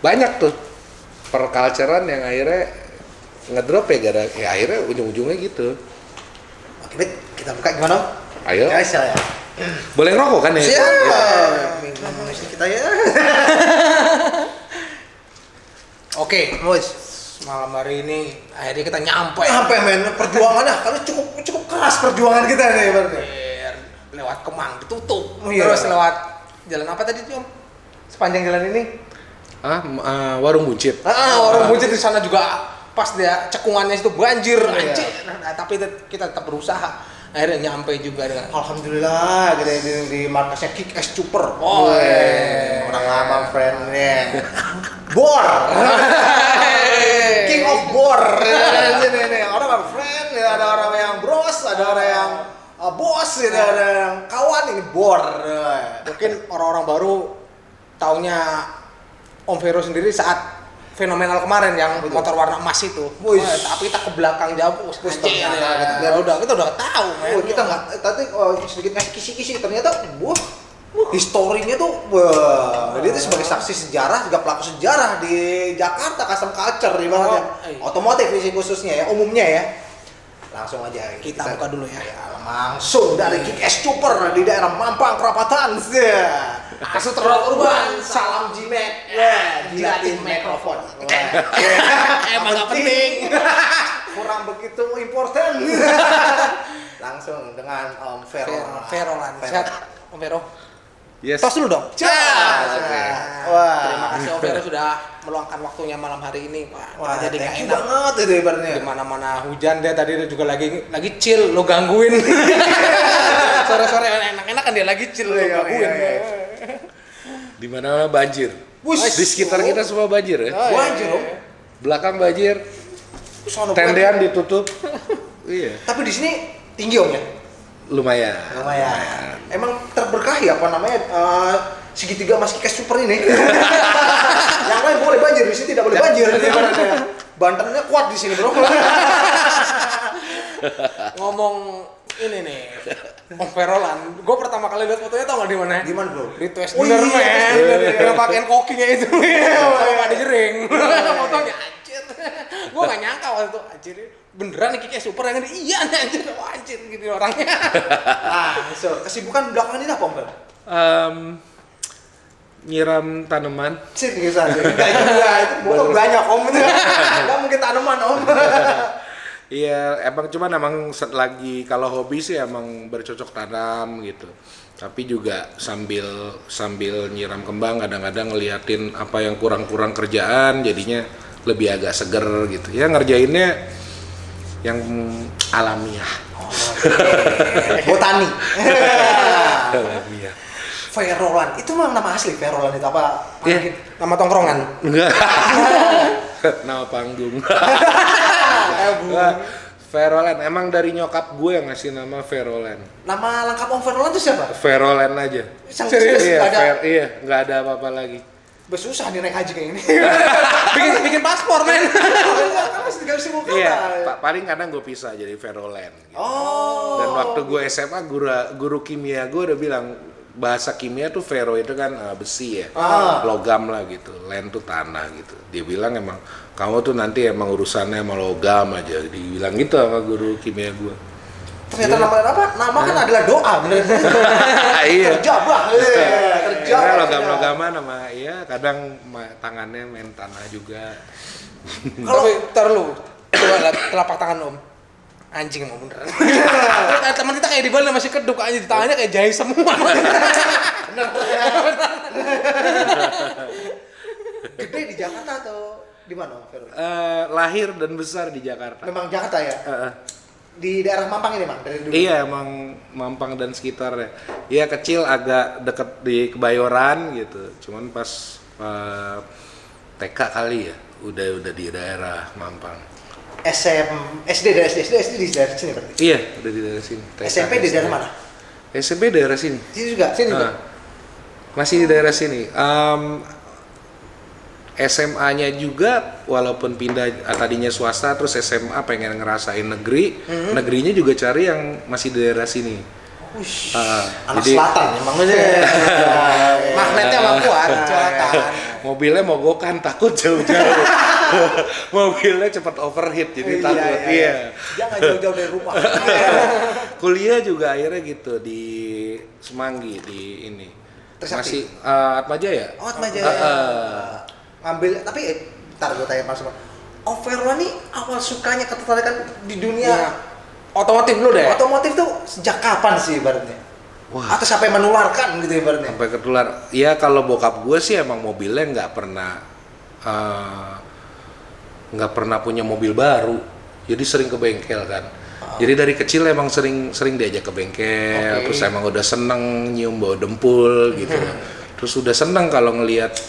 banyak tuh perculturean yang akhirnya ngedrop ya akhirnya ujung-ujungnya gitu. Oke, Bet, kita buka gimana? Ayo. Ya, ya. Boleh ngerokok kan ya? Siap. Minum kita ya. Oke, malam hari ini akhirnya kita nyampe. Men, perjuangannya karena cukup keras perjuangan kita nih berarti. Lewat Kemang ditutup. Oh, iya. Terus lewat jalan apa tadi Om? Sepanjang jalan ini? Warung Buncit. Warung Buncit di sana juga pas dia cekungannya itu banjir, Iya. anjir. Nah, tapi kita tetap berusaha. Akhirnya nyampe juga dengan Alhamdulillah kita di markasnya Kick Ass Super. Oh, orang lama friendnya. Bor. King of Bor. Ini orang lama friend, ada orang yang bros, ada orang yang bos, ada yang kawan, ini Bor. mungkin orang-orang baru taunya Om Vero sendiri saat fenomenal kemarin yang motor warna emas itu. Tapi kita ke belakang jauh, kita udah tahu. Kita nggak, tadi sedikit ngasih kisi-kisi ternyata, historinya tuh, dia tuh sebagai saksi sejarah, juga pelaku sejarah di Jakarta, custom culture ibaratnya, otomotif sih khususnya ya, umumnya ya. Langsung aja kita buka dulu ya. Langsung dari Kick Ass Super di daerah Mampang Perapatan. Asu terlalu urban, salam Jimek, jilatin mikrofon. Emang nggak penting. Kurang begitu important. Langsung dengan Om Verolan. Sehat Om Vero. Yes. Tos dulu dong. Wah. Terima kasih Om Vero sudah meluangkan waktunya malam hari ini, Pak. Wah, Jadi nggak thank you enak. banget itu ibaratnya. Di mana-mana hujan dia tadi juga lagi chill, lo gangguin. Sore-sore enak-enak kan dia lagi chill, lo gangguin. Di mana banjir. Di sekitar kita semua banjir ya. Banjir Om. Belakang banjir. Sono Tendean ditutup. Iya. Tapi di sini tinggi Om ya? Lumayan. Emang terberkahi apa namanya segitiga Mas Kick Ass Super ini. Yang lain boleh banjir, di sini tidak boleh banjir. Bantennya kuat di sini, Bro. Ngomong ini nih, Om Verolan, gue pertama kali lihat fotonya tau nggak di mana? Di mana, Bro? Di Twist bener men, yang pakein kokinya itu, sama Pak Dijering, fotonya anjir. Gue nggak nyangka waktu itu anjir, beneran nih Kick Ass Super yang ini, iya nih anjir, wah anjir gitu orangnya. So kesibukan belakangan ini apa Om? Nyiram tanaman. Serius aja. Enggak juga, itu motor banyak Om. Enggak mungkin tanaman Om. Iya, emang lagi kalau hobi sih emang bercocok tanam gitu. Tapi juga sambil nyiram kembang, kadang-kadang ngeliatin apa yang kurang-kurang kerjaan, jadinya lebih agak seger gitu. Ya ngerjainnya yang alamiah. Botani. Alamiah. Verolan, itu memang nama asli Verolan itu apa? Iya. Nama tongkrongan. Enggak. Nama panggung. Verolan, emang dari nyokap gue yang ngasih nama Verolan. Nama lengkap Om Verolan itu siapa? Verolan aja. Serius? Iya, nggak ada apa-apa lagi. Susah nih naik haji kayak ini. bikin paspor men. Karena tinggal sibuk Iya, paling kadang gue pisah jadi Verolan. Gitu. Oh. Dan waktu gue SMA, guru kimia gue udah bilang bahasa kimia tuh Vero itu kan besi ya, logam lah gitu, len tuh tanah gitu. Dia bilang emang kamu tuh nanti emang urusannya sama logam aja, dibilang gitu sama guru kimia gue. Ternyata nama kan adalah doa, bener. Iya. Kerja bah, kerja. Karena logam-logaman sama iya kadang tangannya main tanah juga. Kalau ntar lu coba lihat telapak tangan Om. Anjing emang beneran. Teman kita kayak di Bali masih keduk aja di tangannya kayak jahe semua. Bener. Gede di Jakarta atau di mana, Vero? Lahir dan besar di Jakarta. Memang Jakarta ya? Di daerah Mampang ini, Mang, dari dulu? Iya, emang Mampang dan sekitarnya. Iya, kecil agak deket di Kebayoran gitu. Cuman pas TK kali ya, udah di daerah Mampang. SD di daerah sini berarti? Iya, udah di daerah sini. TK, SMP di daerah mana? SMP daerah sini. Sini juga? Sini juga? Masih di daerah sini. SMA-nya juga walaupun pindah tadinya swasta terus SMA pengen ngerasain negeri, negerinya juga cari yang masih di daerah sini. Anak jadi selatan emang aja. Magnetnya mah kuat, selatan. mobilnya mogokan takut jauh-jauh. Mobilnya cepat overheat jadi takut. Iya. Jangan jauh-jauh dari rumah. Kuliah juga akhirnya gitu di Semanggi di ini. Trisakti? Masih Atmaja ya? Oh, Atmaja. Ngambil tapi ntar gue tanya Mas. Om Vero nih awal sukanya ketertarikan di dunia Otomotif dulu deh. otomotif tuh sejak kapan sih ibaratnya? Wah. Atau siapa yang menularkan gitu ibaratnya? Sampai ketular. Ya kalau bokap gue sih emang mobilnya nggak pernah punya mobil baru. Jadi sering ke bengkel kan. Jadi dari kecil emang sering diajak ke bengkel. Terus emang udah seneng nyium bau dempul gitu. Terus udah seneng kalau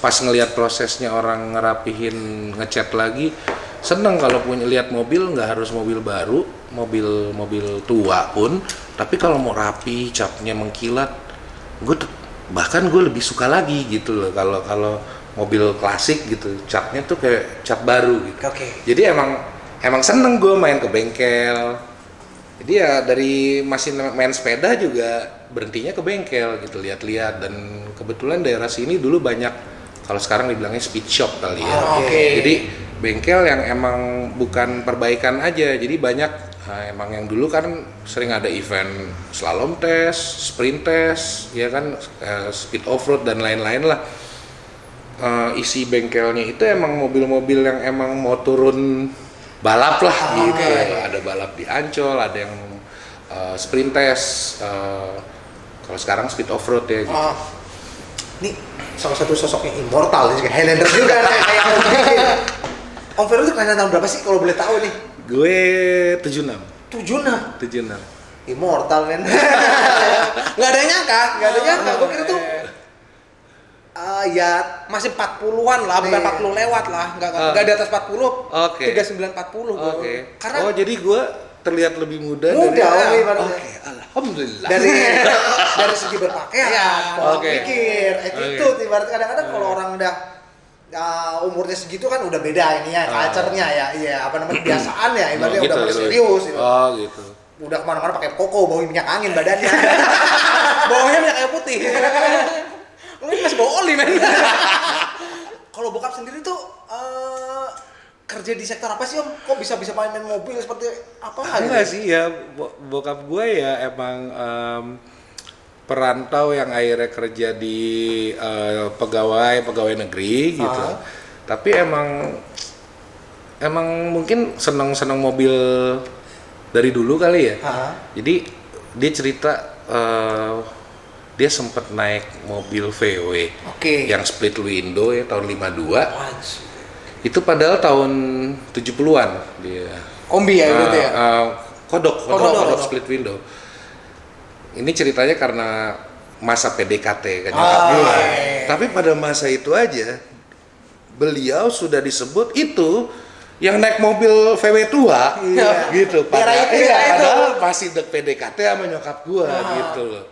pas ngelihat prosesnya orang ngerapihin, ngecat lagi. Seneng kalau lihat mobil, nggak harus mobil baru, mobil tua pun, tapi kalau mau rapi, capnya mengkilat, bahkan gue lebih suka lagi gitu loh kalau mobil klasik gitu, capnya tuh kayak cap baru gitu. Jadi emang seneng gue main ke bengkel. Jadi ya dari masih main sepeda juga berhentinya ke bengkel gitu, lihat-lihat. Dan kebetulan daerah sini dulu banyak, kalau sekarang dibilangnya speed shop kali ya. Jadi bengkel yang emang bukan perbaikan aja, jadi banyak emang yang dulu kan sering ada event slalom test, sprint test, ya kan, speed off-road dan lain-lain lah. Isi bengkelnya itu emang mobil-mobil yang emang mau turun balap lah gitu. Ada balap di Ancol, ada yang sprint test, kalau sekarang speed off-road ya gitu. Ini salah satu sosok yang immortal juga, Highlander juga kayak Om Vero tuh kelahiran tahun berapa sih kalau boleh tahu nih? Gue 76. 76. Immortal men. Nggak ada yang nyangka. Gue kira tuh ya Masih 40-an lah, bukan 40 lewat lah. Enggak di atas 40. 39 40 gua. Karena jadi gue terlihat lebih muda dari alhamdulillah. Dari segi berpakaian, pola pikir, attitude. Ibaratnya kadang-kadang kalau orang udah umurnya segitu kan udah beda ini ya, culture-nya ya, kebiasaan ya, ibaratnya gitu, udah serius. Gitu. Udah kemana-mana pakai koko, bau minyak angin badannya. Bawahnya minyak kayu putih. Lu masih bawa oli men. Kalau bokap sendiri tuh kerja di sektor apa sih Om? Kok bisa main mobil seperti apa? Enggak sih ya, bokap gue ya emang perantau yang akhirnya kerja di pegawai negeri gitu. Tapi emang mungkin seneng mobil dari dulu kali ya. Jadi dia cerita dia sempat naik mobil VW yang split window ya tahun 52. Itu padahal tahun 70-an dia. Kombi ya berarti ya? Kodok split window. Ini ceritanya karena masa PDKT kan nyokap gue. Tapi pada masa itu aja beliau sudah disebut itu yang naik mobil VW tua gitu. Padahal masih PDKT sama nyokap gue gitu loh.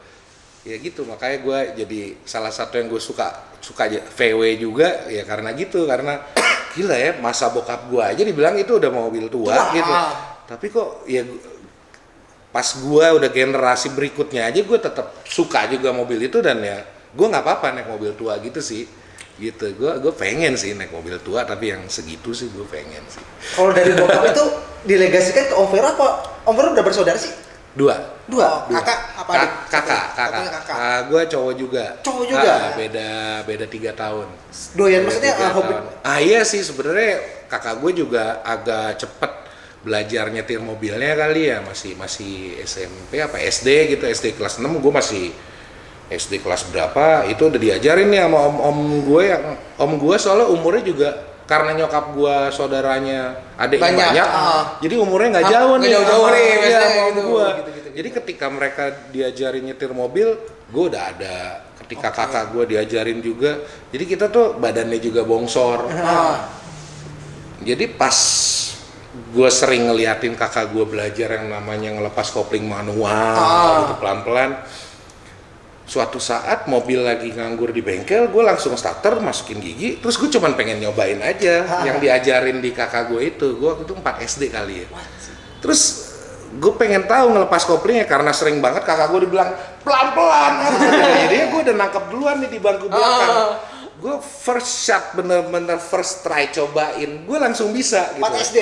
Ya gitu, makanya gue jadi salah satu yang gue suka VW juga ya karena gitu, karena gila ya, masa bokap gue aja dibilang itu udah mobil tua gitu. Tapi kok ya pas gue udah generasi berikutnya aja gue tetap suka juga mobil itu, dan ya gue nggak apa-apa naik mobil tua gitu sih. Gitu, gue pengen sih naik mobil tua, tapi yang segitu sih gue pengen sih. Kalau dari bokap itu dilegasikan ke Om Vero apa? Om Vero udah bersaudara sih? Dua. Kakak apa? Kakak. Gue cowok juga. Beda 3 tahun. Doyan maksudnya hobi? Iya sih, sebenarnya kakak gue juga agak cepet belajar nyetir mobilnya kali ya, masih SMP apa SD gitu, SD kelas 6, gue masih SD kelas berapa itu udah diajarin nih sama om gue soalnya umurnya juga, karena nyokap gue saudaranya adiknya banyak, jadi umurnya nggak jauh nih sama om gue. Jadi ketika mereka diajarin nyetir mobil, gue udah ada. Ketika kakak gue diajarin juga, jadi kita tuh badannya juga bongsor. Jadi pas gue sering ngeliatin kakak gue belajar yang namanya ngelepas kopling manual gitu pelan-pelan. Suatu saat mobil lagi nganggur di bengkel, gue langsung starter, masukin gigi, terus gue cuman pengen nyobain aja yang diajarin di kakak gue itu. Gue waktu itu 4 SD kali ya. Terus gue pengen tahu ngelepas koplingnya karena sering banget kakak gue dibilang pelan-pelan. Jadinya gue udah nangkep duluan nih di bangku belakang. Gue first shot, bener-bener first try cobain, gue langsung bisa gitu. 4 SD?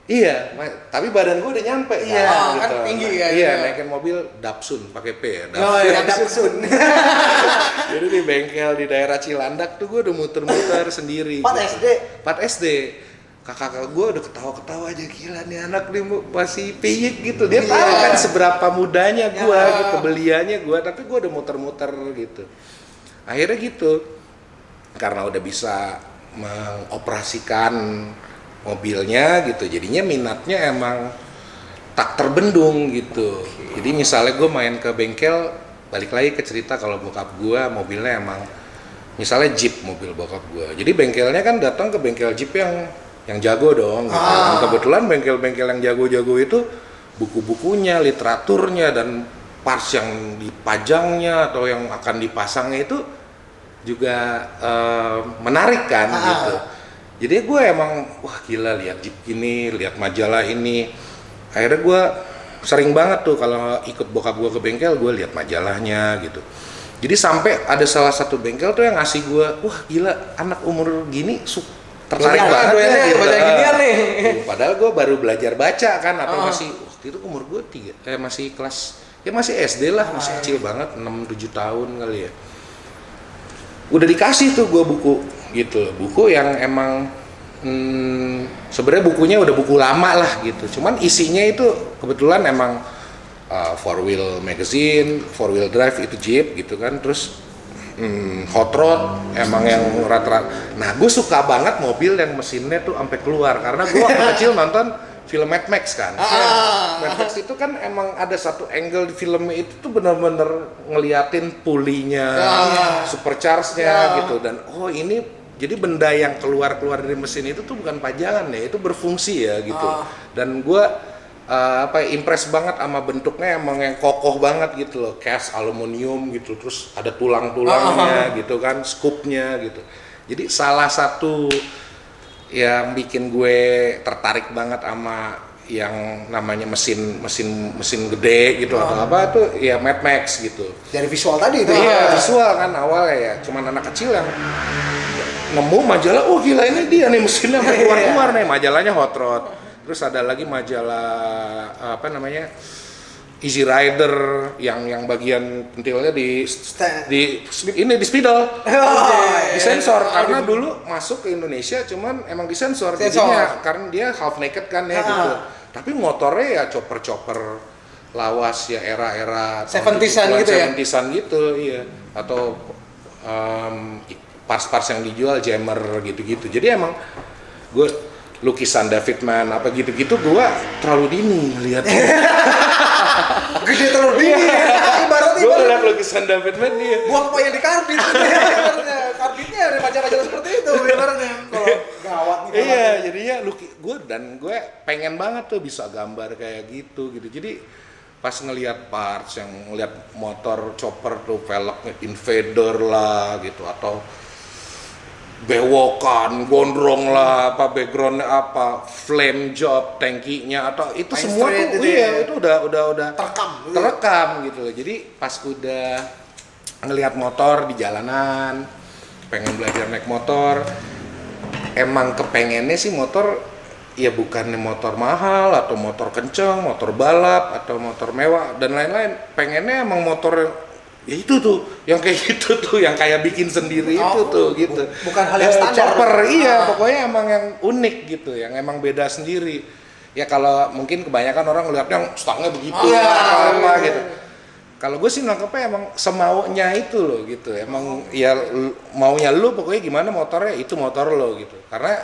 Iya, tapi badan gue udah nyampe. Iya, kan tinggi ya. Iya, naikin mobil Datsun pakai P ya. Datsun. Jadi di bengkel di daerah Cilandak tuh gue udah muter-muter sendiri. 4 gitu. SD? 4 SD. Kakak gue udah ketawa-ketawa aja, gila nih anak nih masih piyik gitu. Dia tahu kan seberapa mudanya gue gitu, beliannya gue, tapi gue udah muter-muter gitu. Akhirnya gitu, karena udah bisa mengoperasikan mobilnya gitu, jadinya minatnya emang tak terbendung gitu. Jadi misalnya gue main ke bengkel, balik lagi ke cerita kalau bokap gue mobilnya emang misalnya Jeep mobil bokap gue. Jadi bengkelnya kan datang ke bengkel Jeep yang jago dong gitu. Dan kebetulan bengkel-bengkel yang jago-jago itu buku-bukunya, literaturnya dan parts yang dipajangnya atau yang akan dipasangnya itu juga menarik kan gitu. Jadi gue emang wah gila lihat Jeep gini, lihat majalah ini. Akhirnya gue sering banget tuh kalau ikut bokap gue ke bengkel, gue lihat majalahnya gitu. Jadi sampai ada salah satu bengkel tuh yang ngasih gue, wah gila anak umur gini tertarik banget ya gitu. Baca ginian nih. Padahal gue baru belajar baca kan, atau masih waktu itu umur gue masih kelas ya masih SD lah, masih kecil banget, 6-7 tahun kali ya. Udah dikasih tuh gue buku gitu, buku yang emang sebenarnya bukunya udah buku lama lah gitu, cuman isinya itu kebetulan emang 4-wheel magazine, 4-wheel drive itu Jeep gitu kan, terus hot rod emang yang rata-rata. Nah gue suka banget mobil yang mesinnya tuh sampai keluar karena gue waktu kecil nonton film Mad Max kan. Mad Max itu kan emang ada satu angle di filmnya itu tuh benar-benar ngeliatin pulinya, supercharge-nya gitu, dan oh ini jadi benda yang keluar dari mesin itu tuh bukan pajangan ya, itu berfungsi ya gitu. Dan gue impress banget sama bentuknya, emang yang kokoh banget gitu loh, cast aluminium gitu, terus ada tulang-tulangnya gitu kan, scoopnya gitu. Jadi salah satu yang bikin gue tertarik banget sama yang namanya mesin gede gitu atau apa itu ya Mad Max gitu. Dari visual tadi itu. Iya, visual kan awalnya ya, cuman anak kecil yang nemu majalah, oh gila ini dia nih mesinnya keluar nih, majalahnya Hot Rod. Terus ada lagi majalah apa namanya Easy Rider yang bagian pentilnya di spidol, di sensor karena dulu masuk ke Indonesia cuman emang disensor jadinya karena dia half naked kan ya gitu. Tapi motornya ya chopper lawas ya era-era 70-an gitu ya. 70-an gitu iya, atau parts-parts yang dijual jammer gitu-gitu. Jadi emang gue lukisan David Mann apa gitu-gitu gua terlalu dini lihat. Gede terlalu dini. Ibaratnya gua lihat lukisan David Mann dia. Buang poin di karbit. Ibaratnya karbitnya ada majalah-majalah seperti itu ibaratnya. Kalau gawat nih. Iya, jadinya gue pengen banget tuh bisa gambar kayak gitu. Jadi pas ngelihat parts yang ngelihat motor chopper tuh velgnya invader lah gitu, atau bewokan, gondrong lah, apa backgroundnya apa, flame job, tangkinya atau itu Main semua tuh, itu udah terekam gitu loh. Jadi pas udah ngelihat motor di jalanan, pengen belajar naik motor, emang kepengennya sih motor ya bukannya motor mahal atau motor kenceng, motor balap atau motor mewah dan lain-lain. Pengennya emang motor ya itu tuh, yang kayak gitu tuh, yang kayak bikin sendiri itu tuh gitu. Bukan hal yang standar. Chopper, iya, pokoknya emang yang unik gitu, yang emang beda sendiri. Ya kalau mungkin kebanyakan orang ngeliat yang stangnya begitu, apa gitu. Kalau gue sih nangkepnya emang semaunya itu loh gitu. Emang ya maunya lu pokoknya gimana motornya, itu motor lo gitu. Karena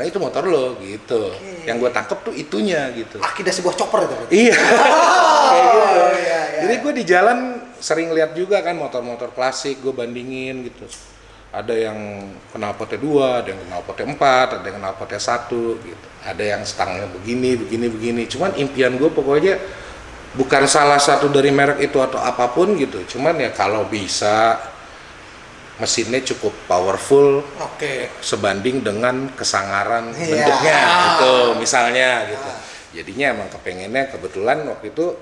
itu motor lo gitu. Yang gue tangkep tuh itunya gitu. Akidah sebuah chopper itu. Iya. Kayak gitu. Iya. Jadi gue di jalan sering lihat juga kan motor-motor klasik, gue bandingin gitu. Ada yang knalpotnya 2, ada yang knalpotnya 4, ada yang knalpotnya 1 gitu. Ada yang stangnya begini. Cuman impian gue pokoknya bukan salah satu dari merek itu atau apapun gitu. Cuman ya kalau bisa mesinnya cukup powerful, sebanding dengan kesangaran bentuknya gitu misalnya gitu. Jadinya emang kepengennya kebetulan waktu itu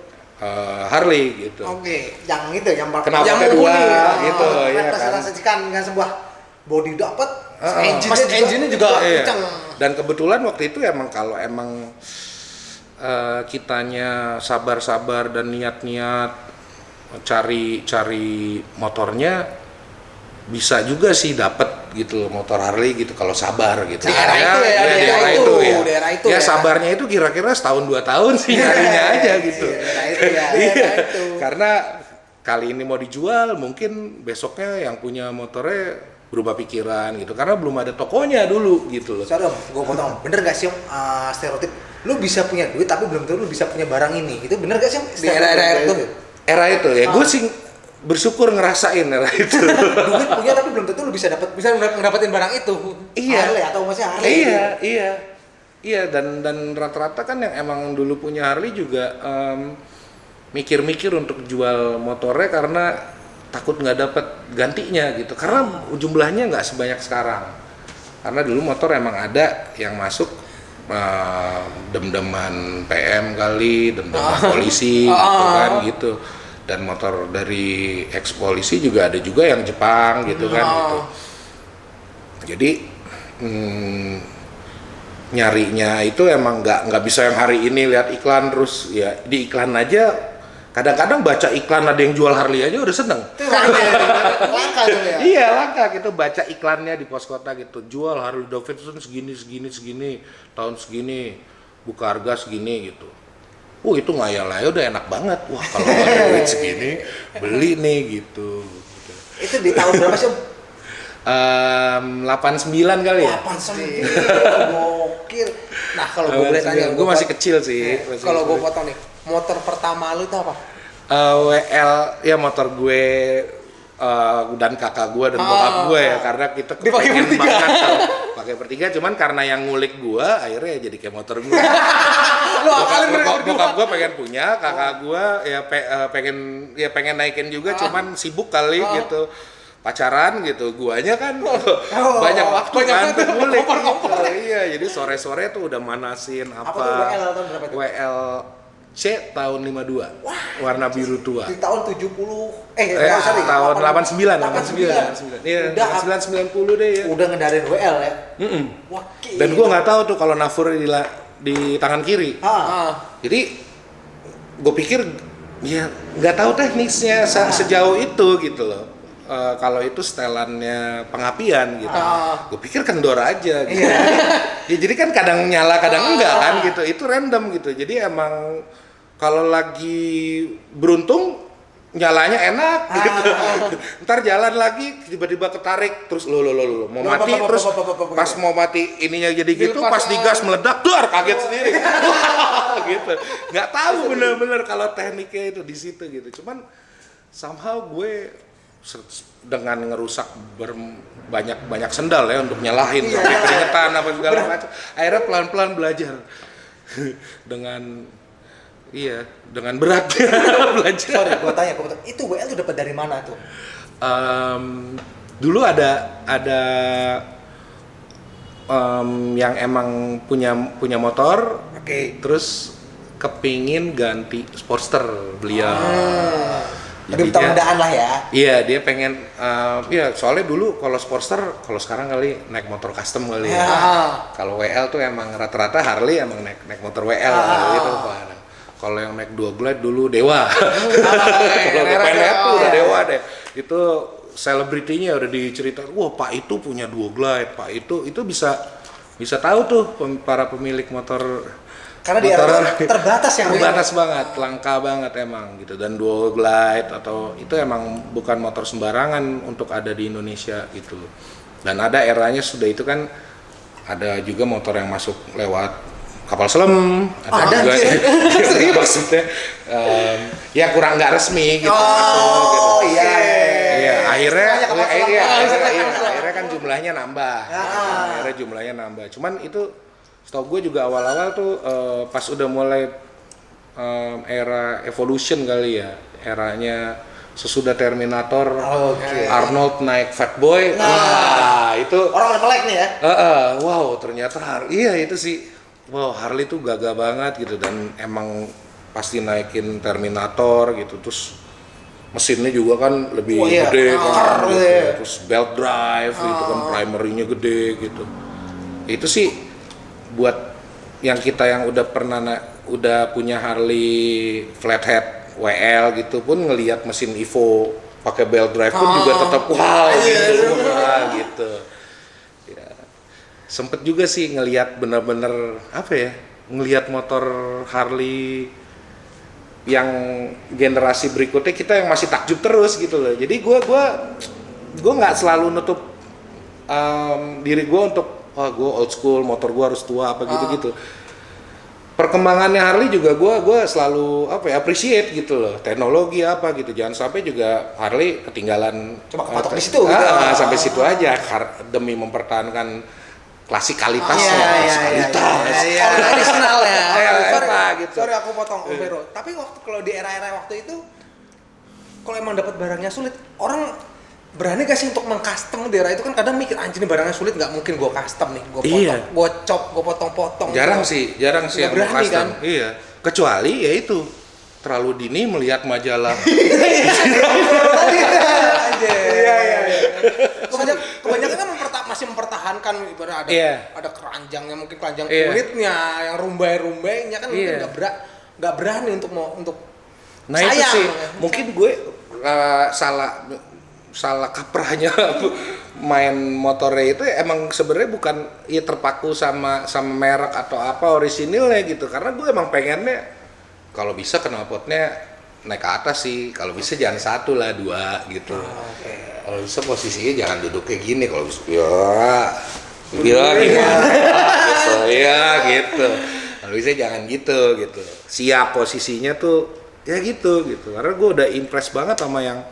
Harley gitu. Oke, yang itu yang Kenapa yang kedua, mumpuni, gitu, ya kan. representasikan dengan sebuah body dapat, engine-nya juga Iya. kencang. Dan kebetulan waktu itu emang kalau emang kitanya sabar-sabar dan niat-niat cari motornya, bisa juga sih dapat gitu motor Harley gitu kalau sabar gitu. Di era itu ya, di di era itu ya. di era itu Ya ya. sabarnya itu kira-kira setahun 2 tahun sih nyarinya aja gitu. Nah, itu ya. Iya. itu. Karena kali ini mau dijual, mungkin besoknya yang punya motornya berubah pikiran gitu. Karena belum ada tokonya dulu gitu loh. Sorry Om, gue potong. Bener gak sih Om, stereotip lu bisa punya duit tapi belum tentu lu bisa punya barang ini. Itu bener gak sih Om? Di era-era itu. Era itu ya, gue sih bersyukur ngerasain era itu. Duit punya tapi belum tentu lu bisa Ngedapetin barang itu. Iya. Harley atau masih Harley. Iya, dan rata-rata kan yang emang dulu punya Harley juga mikir-mikir untuk jual motornya karena takut nggak dapat gantinya gitu. Karena jumlahnya nggak sebanyak sekarang. Karena dulu motor emang ada yang masuk dem-deman PM kali, dem-deman polisi gitu kan gitu. Dan motor dari ex polisi juga ada juga yang Jepang gitu kan gitu. Jadi nyarinya itu emang nggak bisa yang hari ini lihat iklan terus ya di iklan aja. Kadang-kadang baca iklan ada yang jual Harley aja udah seneng. Langka tuh ya. Iya langka gitu, baca iklannya di pos kota gitu, jual Harley Davidson segini tahun segini, buka harga segini gitu. Itu ngayal aja udah enak banget. Wah kalau ada duit segini beli nih gitu. Itu di tahun berapa sih Om? 89 kali ya. 89. Gokil. Nah, kalau gue boleh tanya, gue masih kecil sih. Kalau gue potong nih, motor pertama lu itu apa? WL ya motor gue dan kakak gue dan bokap gue ya karena kita Dipakai kepengen bertiga. banget pakai bertiga, cuman karena yang ngulik gue akhirnya ya jadi kayak motor gue. Lu akalin mereka berdua. Bokap gue pengen punya, kakak gue ya pengen naikin juga, cuman sibuk kali gitu. Pacaran gitu, guanya kan banyak waktu kan untuk ngulik gitu. Iya, jadi sore-sore tuh udah manasin Apa tuh WL tahun berapa itu? WLC tahun 52. Warna biru tua. Di tahun 70 Tahun 89. Iya, Udah 89 90 deh ya. udah ngendarin WL ya. Wah, Dan gua nggak tahu tuh kalau nafur di tangan kiri. Jadi gue pikir ya nggak tahu teknisnya sejauh itu gitu loh. Kalau itu setelannya pengapian gitu, gue pikir kendor aja gitu. Ya jadi kan kadang nyala kadang enggak kan gitu, itu random gitu. Jadi emang kalau lagi beruntung nyalanya enak gitu. Ntar jalan lagi tiba-tiba ketarik terus lo mau mati terus pas mau mati ininya jadi gitu, pas digas meledak dar kaget sendiri. Gitu. Nggak tahu bener-bener kalau tekniknya itu di situ gitu. Cuman somehow gue dengan ngerusak banyak sendal ya untuk nyalahin sampai keringetan apa segala macam. Akhirnya pelan-pelan belajar dengan berat belajar. Sorry, gua tanya, itu WL tuh dapat dari mana tuh? Dulu ada yang emang punya motor, terus kepingin ganti Sportster beliau. Lebih tandaan lah ya. Iya, dia pengen soalnya dulu kalau Sportster, kalau sekarang kali naik motor custom kali ya. Kalau WL tuh emang rata-rata Harley emang naik motor WL gitu. Kalau yang naik 2 glide dulu Dewa. Kalau pendek tuh udah Dewa deh. Itu selebritinya udah diceritain, wah Pak itu punya 2 glide, Pak itu bisa tahu tuh para pemilik motor. Karena di era terbatas yang terbatas banget, langka banget emang gitu. Dan dual glide atau itu emang bukan motor sembarangan untuk ada di Indonesia gitu. Dan ada eranya sudah itu kan ada juga motor yang masuk lewat kapal selam, ada juga maksudnya ya kurang nggak resmi gitu masuk gitu. Iya, akhirnya kan jumlahnya nambah. Akhirnya jumlahnya nambah. Cuman itu setahu gue juga awal-awal tuh pas udah mulai era evolution kali ya, eranya sesudah Terminator, Arnold naik Fatboy, wah itu orang melek nih ya. wow ternyata iya itu sih wow Harley tuh gagah banget gitu, dan emang pasti naikin Terminator gitu, terus mesinnya juga kan lebih gede kan gitu. Terus belt drive gitu kan, primary-nya gede gitu. Itu sih buat yang kita yang udah pernah udah punya Harley flathead WL gitu pun ngelihat mesin Evo pakai belt drive pun juga tetap wow gitu, gitu. Ya. Sempet juga sih ngelihat bener-bener apa ya, ngelihat motor Harley yang generasi berikutnya kita yang masih takjub terus gitu loh. Jadi gue nggak selalu nutup diri gue untuk gue old school, motor gue harus tua apa gitu. Perkembangannya Harley juga gue selalu apa ya, appreciate gitu loh, teknologi apa gitu. Jangan sampai juga Harley ketinggalan cuma kepatok di situ gitu. Sampai situ aja demi mempertahankan klasikalitasnya, original ya. Gitu. Sorry aku potong Om Vero. Tapi kalau di era-era waktu itu, kalau emang dapat barangnya sulit, orang berani gak sih untuk mengcustom di era itu? Kan kadang mikir anjir, barangnya sulit, nggak mungkin gue custom nih, gue potong, gue chop, gue potong-potong. Jarang sih yang berani custom. Kan? Iya. Kecuali ya itu terlalu dini melihat majalah. Kebanyakan kan masih mempertahankan, ibarat ada keranjangnya, mungkin keranjang kulitnya, yang rumbai-rumbainya kan mungkin nggak berani untuk. Nah sayang, itu sih mungkin gue salah kaprahnya main motornya itu emang sebenarnya bukan ya terpaku sama merek atau apa orisinilnya gitu, karena gue emang pengennya kalau bisa knalpotnya naik ke atas sih, kalau bisa jangan 1 lah 2 gitu. Kalau bisa posisinya jangan duduk kayak gini, kalau bisa gimana gitu ya gitu. Kalau bisa jangan gitu. Siap posisinya tuh ya gitu. Karena gue udah impress banget sama yang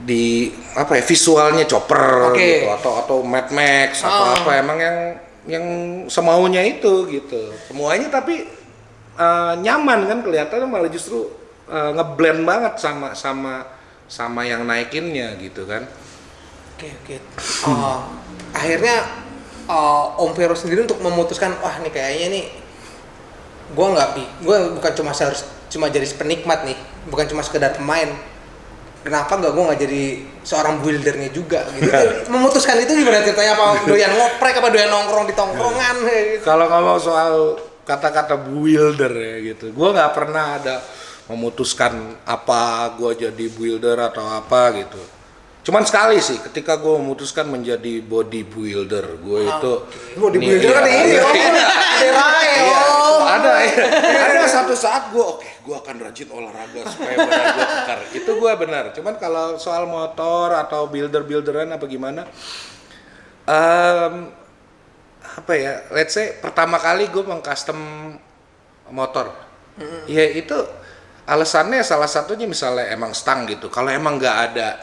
di apa ya, visualnya chopper gitu, atau Mad Max atau apa, emang yang semaunya itu gitu. Semuanya tapi nyaman kan, kelihatannya malah justru ngeblend banget sama yang naikinnya gitu kan. Oke. Akhirnya Om Vero sendiri untuk memutuskan, wah nih kayaknya nih gue bukan cuma jadi penikmat nih, bukan cuma sekedar pemain. Kenapa gue nggak jadi seorang buildernya juga gitu? Memutuskan itu gimana ceritanya? Apa doyan ngoprek, apa doyan nongkrong di tongkrongan? Gitu. Kalau ngomong soal kata-kata builder ya gitu, gue nggak pernah ada memutuskan apa gue jadi builder atau apa gitu. Cuman sekali sih, ketika gue memutuskan menjadi bodybuilder, gue itu bodybuilder kan ini ada satu saat gue gue akan rajin olahraga supaya badan gue kekar. Itu gue benar. Cuman kalau soal motor atau builderan apa gimana, apa ya, let's say pertama kali gue mengcustom motor, ya itu alasannya salah satunya misalnya emang stang gitu. Kalau emang nggak ada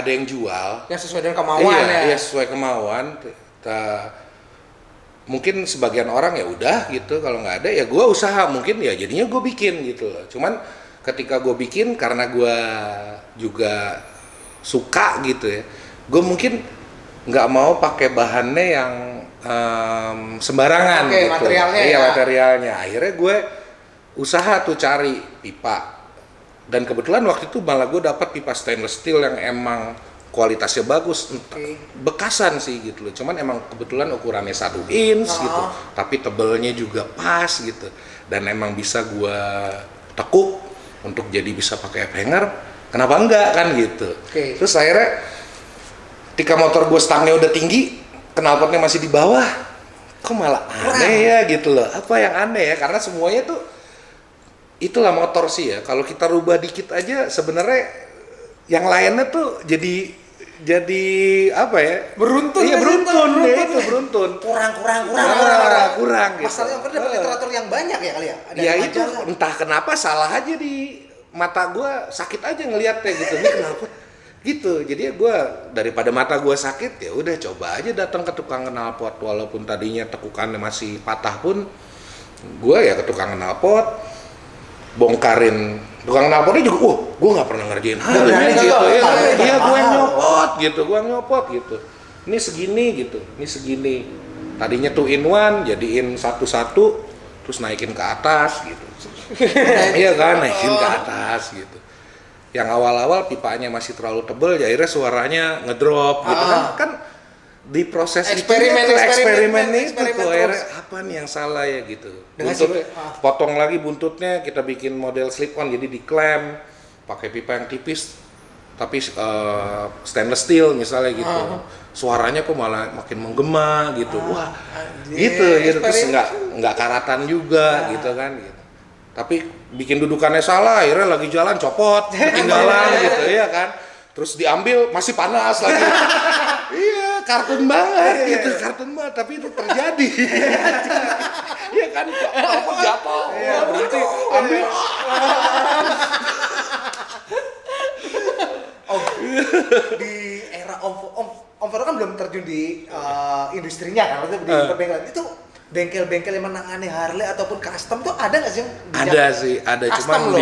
yang jual yang sesuai dengan kemauan, iya sesuai kemauan, mungkin sebagian orang ya udah gitu, kalau nggak ada ya gue usaha, mungkin ya jadinya gue bikin gitu loh. Cuman ketika gue bikin karena gue juga suka gitu ya, gue mungkin nggak mau pakai bahannya yang sembarangan gitu. Materialnya akhirnya gue usaha tuh cari pipa, dan kebetulan waktu itu malah gue dapat pipa stainless steel yang emang kualitasnya bagus, bekasan sih gitu loh. Cuman emang kebetulan ukurannya 1 inch gitu, tapi tebelnya juga pas gitu, dan emang bisa gue tekuk untuk jadi bisa pakai hanger. Kenapa enggak kan gitu. Terus akhirnya ketika motor gue stangnya udah tinggi, knalpotnya masih di bawah, kok malah aneh ya gitu loh. Apa yang aneh ya, karena semuanya tuh itulah motor sih ya. Kalau kita rubah dikit aja sebenarnya yang lainnya tuh jadi apa ya? Beruntun. Kurang gitu. Masalahnya dapat literatur yang banyak ya kali ya. Ya itu entah kenapa salah aja di mata gua, sakit aja ngeliatnya gitu. Ini kenapa? Gitu. Jadi gue daripada mata gue sakit, ya udah coba aja datang ke tukang knalpot, walaupun tadinya tekukannya masih patah pun gue ya ke tukang knalpot, bongkarin. Tukang knalpotnya juga, gue nggak pernah ngerjain hal ini gitu ya. Iya gue nyopot gitu. Ini segini gitu, ini segini. Tadinya 2-in-1 jadiin satu-satu terus naikin ke atas gitu. Iya kan, naikin ke atas gitu. Yang awal-awal pipanya masih terlalu tebel, ya akhirnya suaranya ngedrop gitu kan di proses eksperimen itu tuh akhirnya apa nih yang salah ya gitu. Buntut, potong lagi buntutnya, kita bikin model slip on jadi diklem pakai pipa yang tipis tapi stainless steel misalnya gitu. Suaranya kok malah makin menggema gitu. Wah, gitu terus nggak karatan juga gitu kan gitu. Tapi bikin dudukannya salah, akhirnya lagi jalan copot, ketinggalan gitu ya kan. Terus diambil masih panas lagi. Iya, kartun banget gitu, kartun banget, tapi itu terjadi. Iya kan, jatuh, berhenti, ambil. Di era Om Vero kan belum terjun di industrinya kan, maksudnya di perbengkelan itu bengkel-bengkel yang menangani Harley ataupun custom tuh ada nggak sih? Ada cuma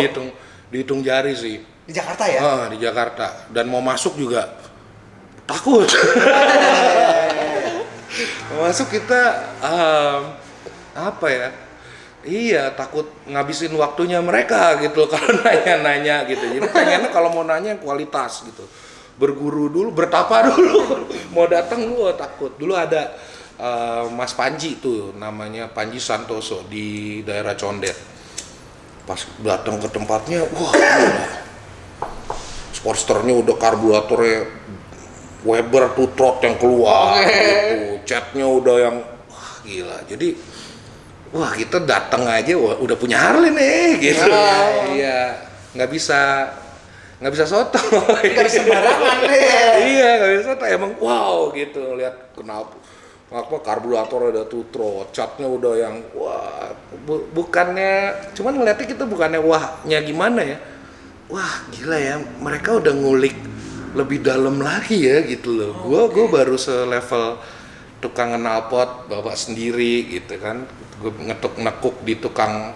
dihitung jari sih. Di Jakarta ya? Di Jakarta, dan mau masuk juga takut. Mau masuk kita apa ya? Iya, takut ngabisin waktunya mereka gitu kalau nanya-nanya gitu. Jadi pengennya kalau mau nanya yang kualitas gitu. Berguru dulu, bertapa dulu. Mau datang dulu takut. Dulu ada Mas Panji tuh, namanya Panji Santoso di daerah Condet. Pas datang ke tempatnya, wah, Sportsternya udah karburatornya Weber two throat yang keluar gitu. Catnya udah yang wah gila. Jadi wah kita datang aja udah punya Harley nih gitu. Iya, nggak bisa soto. Nggak bisa sembarangan nih. Iya, nggak bisa soto. Emang wow gitu lihat kenapa karburator udah tutro, catnya udah yang wah bukannya, cuman ngeliatnya kita bukannya wahnya gimana ya, wah gila ya mereka udah ngulik lebih dalam lagi ya gitu loh. Gue baru selevel tukang knalpot bawa sendiri gitu kan, gue nekuk di tukang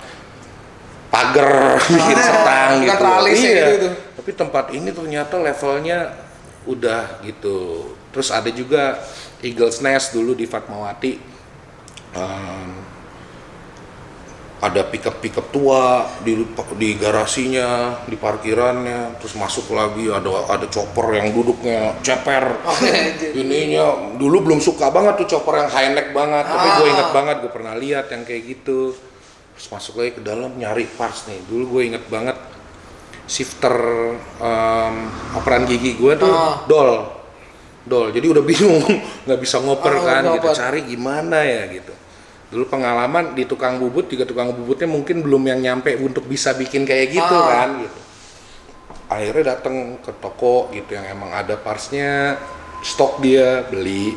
pagar bikin setang gitu. Iya. Gitu. Tapi tempat ini ternyata levelnya udah gitu. Terus ada juga Eagle's Nest dulu di Fatmawati, ada pickup tua di garasinya, di parkirannya, terus masuk lagi ada chopper yang duduknya ceper, ininya dulu belum suka banget tuh chopper yang high neck banget, tapi gue inget banget gue pernah lihat yang kayak gitu. Terus masuk lagi ke dalam nyari parts nih, dulu gue inget banget shifter operan gigi gue tuh dol, jadi udah bingung nggak bisa ngoper kan gitu, cari gimana ya gitu. Dulu pengalaman di tukang bubut juga, tukang bubutnya mungkin belum yang nyampe untuk bisa bikin kayak gitu kan gitu. Akhirnya datang ke toko gitu yang emang ada partsnya, stok dia beli,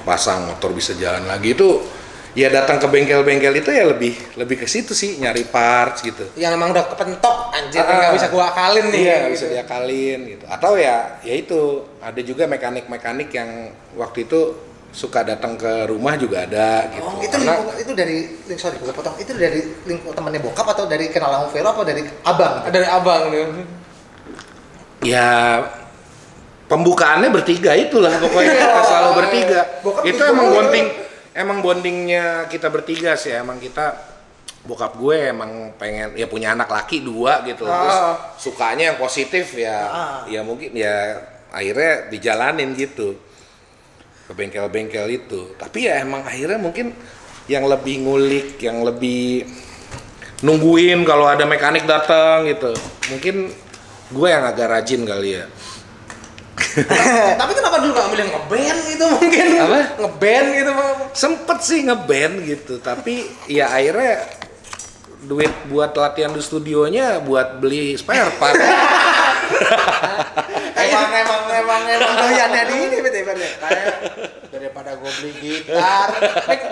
pasang motor bisa jalan lagi. Itu ya datang ke bengkel-bengkel itu ya lebih ke situ sih, nyari parts gitu. Yang emang udah kepentok, anjir nggak bisa gua akalin nih. Iya, gitu. bisa diakalin gitu. Atau ya itu ada juga mekanik-mekanik yang waktu itu suka datang ke rumah juga ada gitu. Oh, itu dari sorry gua potong. Itu dari lingkup temannya bokap atau dari kenalan Om Vero atau dari abang? Dari abang nih. Ya pembukaannya bertiga itulah pokoknya kita selalu bertiga. Bokap itu emang bondingnya kita bertiga sih. Emang kita bokap gue emang pengen ya punya anak laki 2 gitu. Terus sukanya yang positif ya. Ya mungkin ya akhirnya dijalanin gitu ke bengkel-bengkel itu. Tapi ya emang akhirnya mungkin yang lebih ngulik, yang lebih nungguin kalau ada mekanik datang gitu. Mungkin gue yang agak rajin kali ya. Tapi kenapa dulu nggak ambil yang ngeband gitu mungkin? Apa? Ngeband gitu Bang. Sempet sih ngeband gitu, tapi ya akhirnya duit buat latihan di studionya buat beli spare part. emang doyannya di ini bete ya. Kayak daripada gue beli gitar,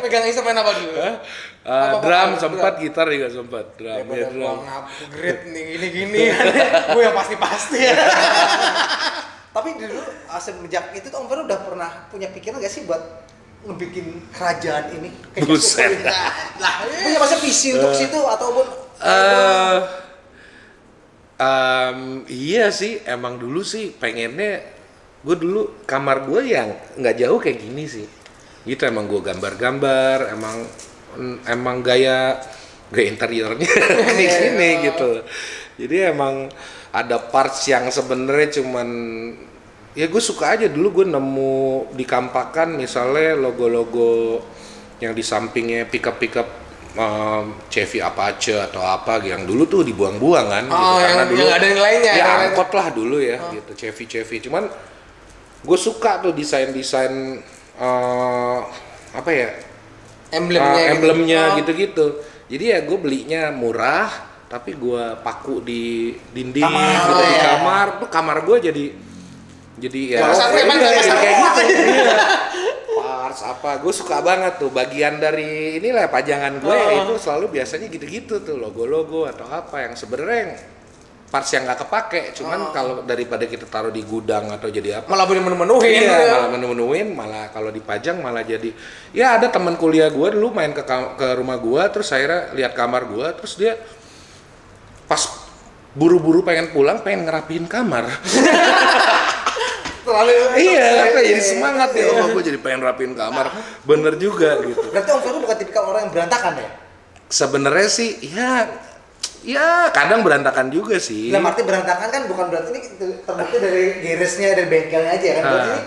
pegang instrumen apa dulu? Drum sempat, gitar juga sempat. Drum. Daripada gue ngupgrade nih gini-gini, gue yang pasti ya. Tapi dulu semenjak itu Om Vero udah pernah punya pikiran gak sih buat ngebikin kerajaan ini? Buset. Lah, punya masa visi untuk situ ataupun iya sih, emang dulu sih pengennya, gue dulu kamar gue yang nggak jauh kayak gini sih. gitu. Emang gue gambar-gambar, emang gaya interiornya kayak gini gitu. Jadi emang ada parts yang sebenarnya cuman ya gue suka aja. Dulu gue nemu di Kampakan misalnya logo-logo yang di sampingnya pickup Chevy Apache atau apa yang dulu tuh dibuang-buang kan gitu. Karena dulu yang ada nilainya ya angkot lah dulu ya gitu, Chevy. Cuman gue suka tuh desain apa ya, emblemnya gitu. Jadi ya gue belinya murah, tapi gue paku di dinding gitu di kamar. Tuh kamar gue jadi ya kayak gitu. Iya. Parts apa, gue suka banget tuh bagian dari inilah pajangan gue itu selalu biasanya gitu-gitu tuh logo-logo atau apa yang sebenarnya parts yang nggak kepake, cuman kalau daripada kita taruh di gudang atau jadi apa malah menuhin malah menuhin, malah kalau dipajang malah jadi ya. Ada teman kuliah gue dulu main ke rumah gue, terus akhirnya lihat kamar gue, terus dia pas buru-buru pengen pulang pengen ngerapiin kamar. Iya, jadi semangat ya. Oh, gue jadi pengen rapiin kamar. Bener juga gitu. Berarti Om Vero bukan tipikal orang yang berantakan ya? Sebenarnya sih ya kadang berantakan juga sih. Dalam arti berantakan kan bukan berarti ini terbukti dari garage-nya, dari bengkelnya aja kan. Berarti ini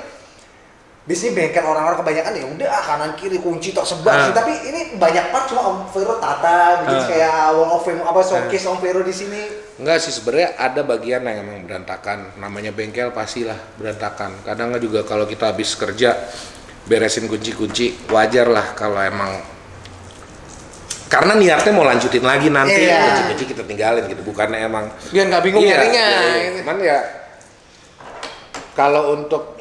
di sini bengkel orang-orang kebanyakan ya udah kanan kiri kunci tok sebar sih, tapi ini banyak part cuma Om Vero tata bikin kayak wall of fame apa showcase Om Vero di sini. Enggak sih, sebenarnya ada bagian yang emang berantakan. Namanya bengkel pastilah berantakan. Kadang juga kalau kita habis kerja beresin kunci-kunci, wajar lah kalau emang karena niatnya mau lanjutin lagi nanti, kunci-kunci kita tinggalin gitu, bukannya emang biar nggak bingung nyarinya. Cuman ya kalau untuk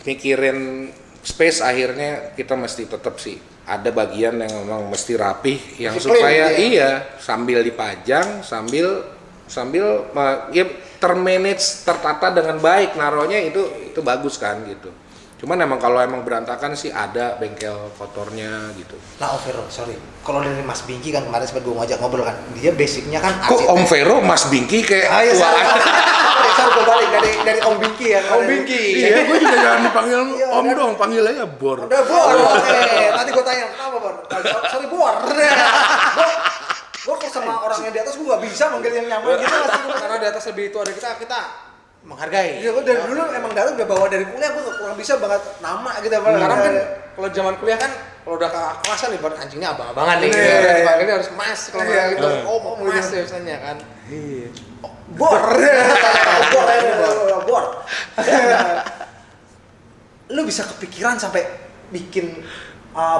mikirin space akhirnya kita mesti tetap sih ada bagian yang memang mesti rapih, yang supaya sambil dipajang sambil ya termanage, tertata dengan baik, naruhnya itu bagus kan gitu. Cuman emang kalau emang berantakan sih ada bengkel kotornya gitu. Nah Om Vero, sorry, kalau dari Mas Bingki kan kemarin sempat gue ngajak ngobrol kan, dia basicnya kan kok Om Vero, Mas Bingki kayak tuaan. Sorry gue balik dari Om Bingki ya. Om Bingki. Iya, gue juga jangan dipanggil Om dong, panggil aja Bor. Udah Bor, oke. Nanti gue tanya kenapa Bor? Sorry Bor. Gue kok sama orang yang di atas gue gak bisa manggil yang nyaman gitu mas. Karena di atas lebih itu ada kita menghargai. Iya, gue dari dulu emang Daru udah bawa dari kuliah, gue kurang bisa banget nama gitu. Karena kan kalau zaman kuliah kan kalau udah ke kelasan nih baru anjingnya abang-abangan nih. Dipanggilnya harus mas kalau gitu. Oh mau mas biasanya kan. Iya. Bor. Bor. Lu bisa kepikiran sampai bikin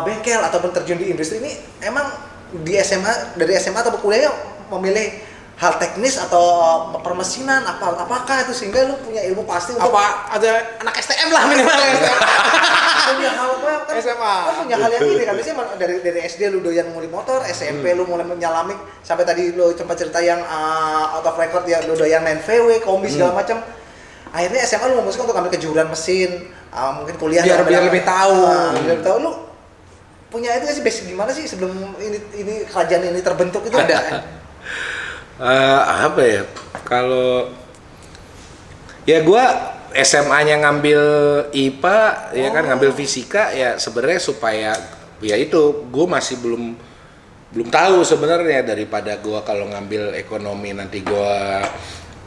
bengkel ataupun terjun di industri ini emang di SMA, dari SMA atau kuliahnya memilih hal teknis atau permesinan apakah itu sehingga lu punya ilmu pasti untuk apa ada anak STM lah minimal punya hal apa kan SMA kan punya hal yang ini kan biasanya dari SD lu doyan ngulik motor, SMP lu mulai menyalami sampai tadi lu sempat cerita yang out of record ya lu doyan main VW, kombi segala macam. Akhirnya SMA lu memutuskan untuk ambil kejuruan mesin, mungkin kuliah biar lebih tahu. Biar tahu lu punya itu sih basic gimana sih sebelum ini kerajaan ini terbentuk itu? Ada. Apa ya? Kalau ya gue SMA-nya ngambil IPA, ya kan ngambil fisika ya sebenarnya supaya ya itu gue masih belum tahu sebenarnya daripada gue kalau ngambil ekonomi nanti gue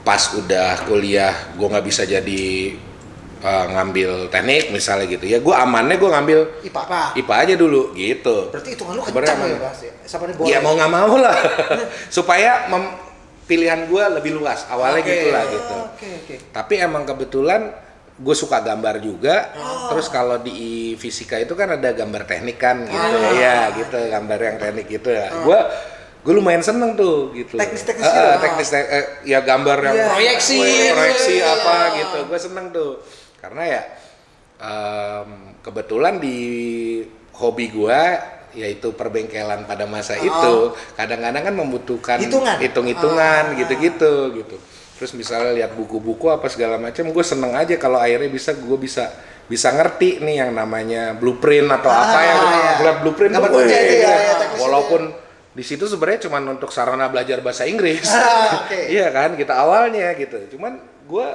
pas udah kuliah gue nggak bisa jadi ngambil teknik misalnya gitu ya, gue amannya gue ngambil IPA aja dulu gitu. Berarti hitungan lu kencang ya Mas? Ya mau nggak mau lah supaya pilihan gue lebih luas awalnya gitulah gitu. Tapi emang kebetulan gue suka gambar juga. Terus kalau di fisika itu kan ada gambar teknik kan gitu ya gitu, gambar yang teknik gitu ya. Gue lumayan seneng tuh gitu. Teknis ya gambar yang proyeksi apa gitu. Gue seneng tuh. Karena ya kebetulan di hobi gue yaitu perbengkelan pada masa itu kadang-kadang kan membutuhkan hitung-hitungan gitu. Terus misalnya lihat buku-buku apa segala macam, gue seneng aja kalau akhirnya gue bisa ngerti nih yang namanya blueprint atau apa yang lihat blueprint tuh, walaupun di situ sebenarnya cuma untuk sarana belajar bahasa Inggris. Iya kan kita awalnya gitu. Cuman gue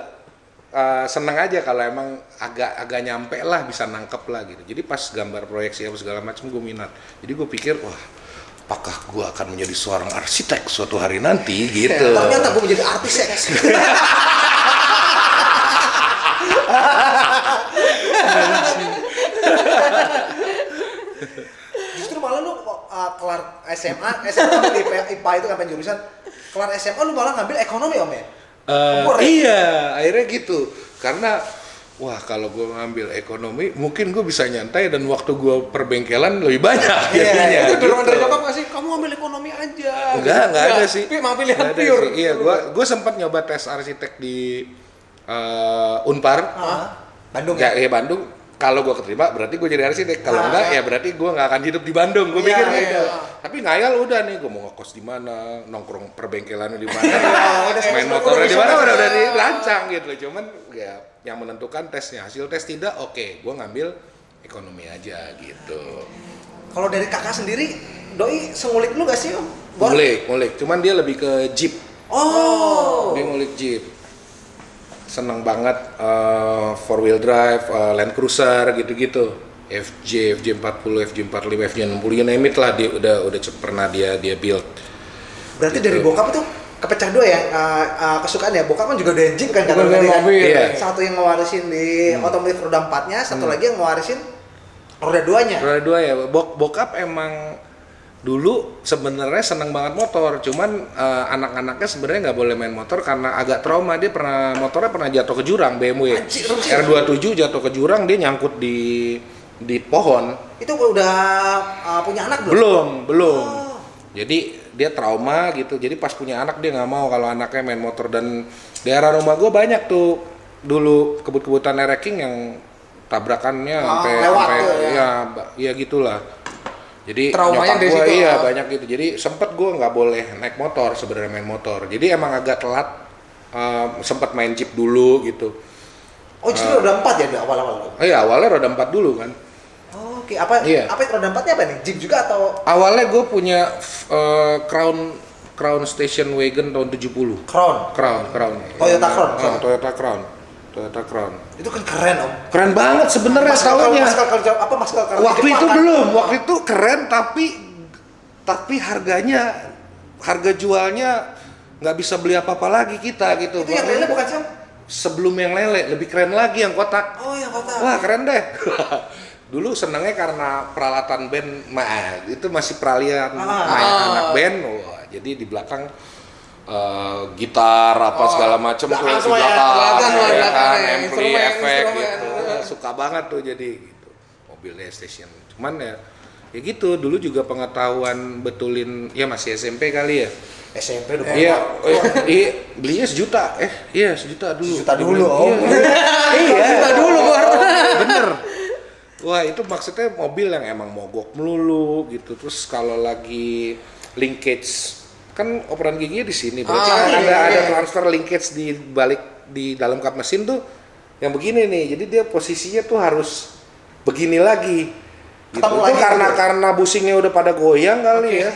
seneng aja kalau emang agak nyampe lah, bisa nangkep lah gitu. Jadi pas gambar proyeksi apa segala macam gue minat. Jadi gue pikir wah, apakah gue akan menjadi seorang arsitek suatu hari nanti gitu. Ternyata gue menjadi artis ya. Justru malah lu kelar SMA di IPA itu kan jurusan. Kelar SMA lu malah ngambil ekonomi Om ya? Iya, akhirnya gitu. Karena wah kalau gue ngambil ekonomi mungkin gue bisa nyantai dan waktu gue perbengkelan lebih banyak jadinya. Itu dorongan dari gitu. nyokap nggak sih? Kamu ambil ekonomi aja. Enggak ada sih. Tapi emang pilihan Nggak ada pure. sih. Iya, gue sempat nyoba tes arsitek di Unpar. Bandung ya? Ya Bandung. Kalau gue keterima berarti gue jadi arsitek. Kalau enggak ya berarti gue nggak akan hidup di Bandung. Gue pikir gitu. Tapi ngayal udah nih, gue mau ngekos di mana, nongkrong perbengkelannya di mana, main motornya di mana udah dirancang gitu. Cuman ya yang menentukan tesnya, hasil tes tidak oke, gue ngambil ekonomi aja gitu. Kalau dari kakak sendiri, doi sengulik lu gak sih Om? Ngulik. Cuman dia lebih ke Jeep. Oh. Dia ngulik Jeep. Seneng banget 4-wheel drive, Land Cruiser gitu-gitu. FJ 40, FJ 45, FJ 60, you name it lah, dia udah pernah dia build. Berarti Gitu. dari bokap itu kepecah dua ya kesukaan ya. Bokap kan juga ada Jeep kan Bukan tadi kan. mobil. Iya. Satu yang ngewarisin di otomotif roda 4-nya, satu lagi yang ngewarisin roda 2-nya. Roda 2 ya. Bokap emang dulu sebenarnya seneng banget motor, cuman anak-anaknya sebenarnya nggak boleh main motor karena agak trauma. Dia motornya pernah jatuh ke jurang, BMW Anjir. R27 jatuh ke jurang, dia nyangkut di pohon. Itu udah punya anak belum? Belum. Oh. Jadi dia trauma gitu. Jadi pas punya anak dia nggak mau kalau anaknya main motor. Dan daerah rumah gue banyak tuh dulu kebut-kebutan wrecking yang tabrakannya lewat sampai tuh, ya. ya gitulah. Jadi Traumanya nyokap dari gue situ, banyak gitu. Jadi sempet gue nggak boleh naik motor sebenarnya, main motor. Jadi emang agak telat. Sempet main Jeep dulu gitu. Oh justru roda 4 ya di awal-awal? Oh iya, awalnya roda 4 dulu kan. Oh, oke. Apa Iya. roda 4-nya apa nih? Jeep juga atau Awalnya gue punya Crown Station Wagon tahun 70. Crown? Crown. Toyota Crown? Toyota Crown. Itu kan keren Om. Keren banget sebenarnya tahunnya. Maskal Waktu itu kan? belum, waktu itu keren tapi harga jualnya nggak bisa beli apa-apa lagi kita gitu. Itu yang lele bukan sih Om? Sebelum yang lele, lebih keren lagi yang kotak. Oh yang kotak. Wah keren deh. Dulu senengnya karena peralatan band, itu masih peralihan main anak band. Wah, jadi di belakang gitar apa segala macem tuh belakang di semua ya, belakang, belakang ya kan, ya, ampli, instrumen, efek instrumen. gitu. Suka banget tuh jadi gitu. Mobilnya station. Cuman ya gitu dulu juga pengetahuan betulin ya masih SMP kali ya. SMP udah Iya, belinya sejuta. Iya sejuta dulu. Sejuta dulu, Om. Iya. Sejuta dulu, Bor. Bener. Wah itu maksudnya mobil yang emang mogok melulu gitu. Terus kalau lagi linkage kan operan giginya di sini. Berarti kan ada transfer linkage di balik di dalam kap mesin tuh yang begini nih. Jadi dia posisinya tuh harus begini lagi. Gitu. Ketemu Itu lagi karena busingnya udah pada goyang kali ya.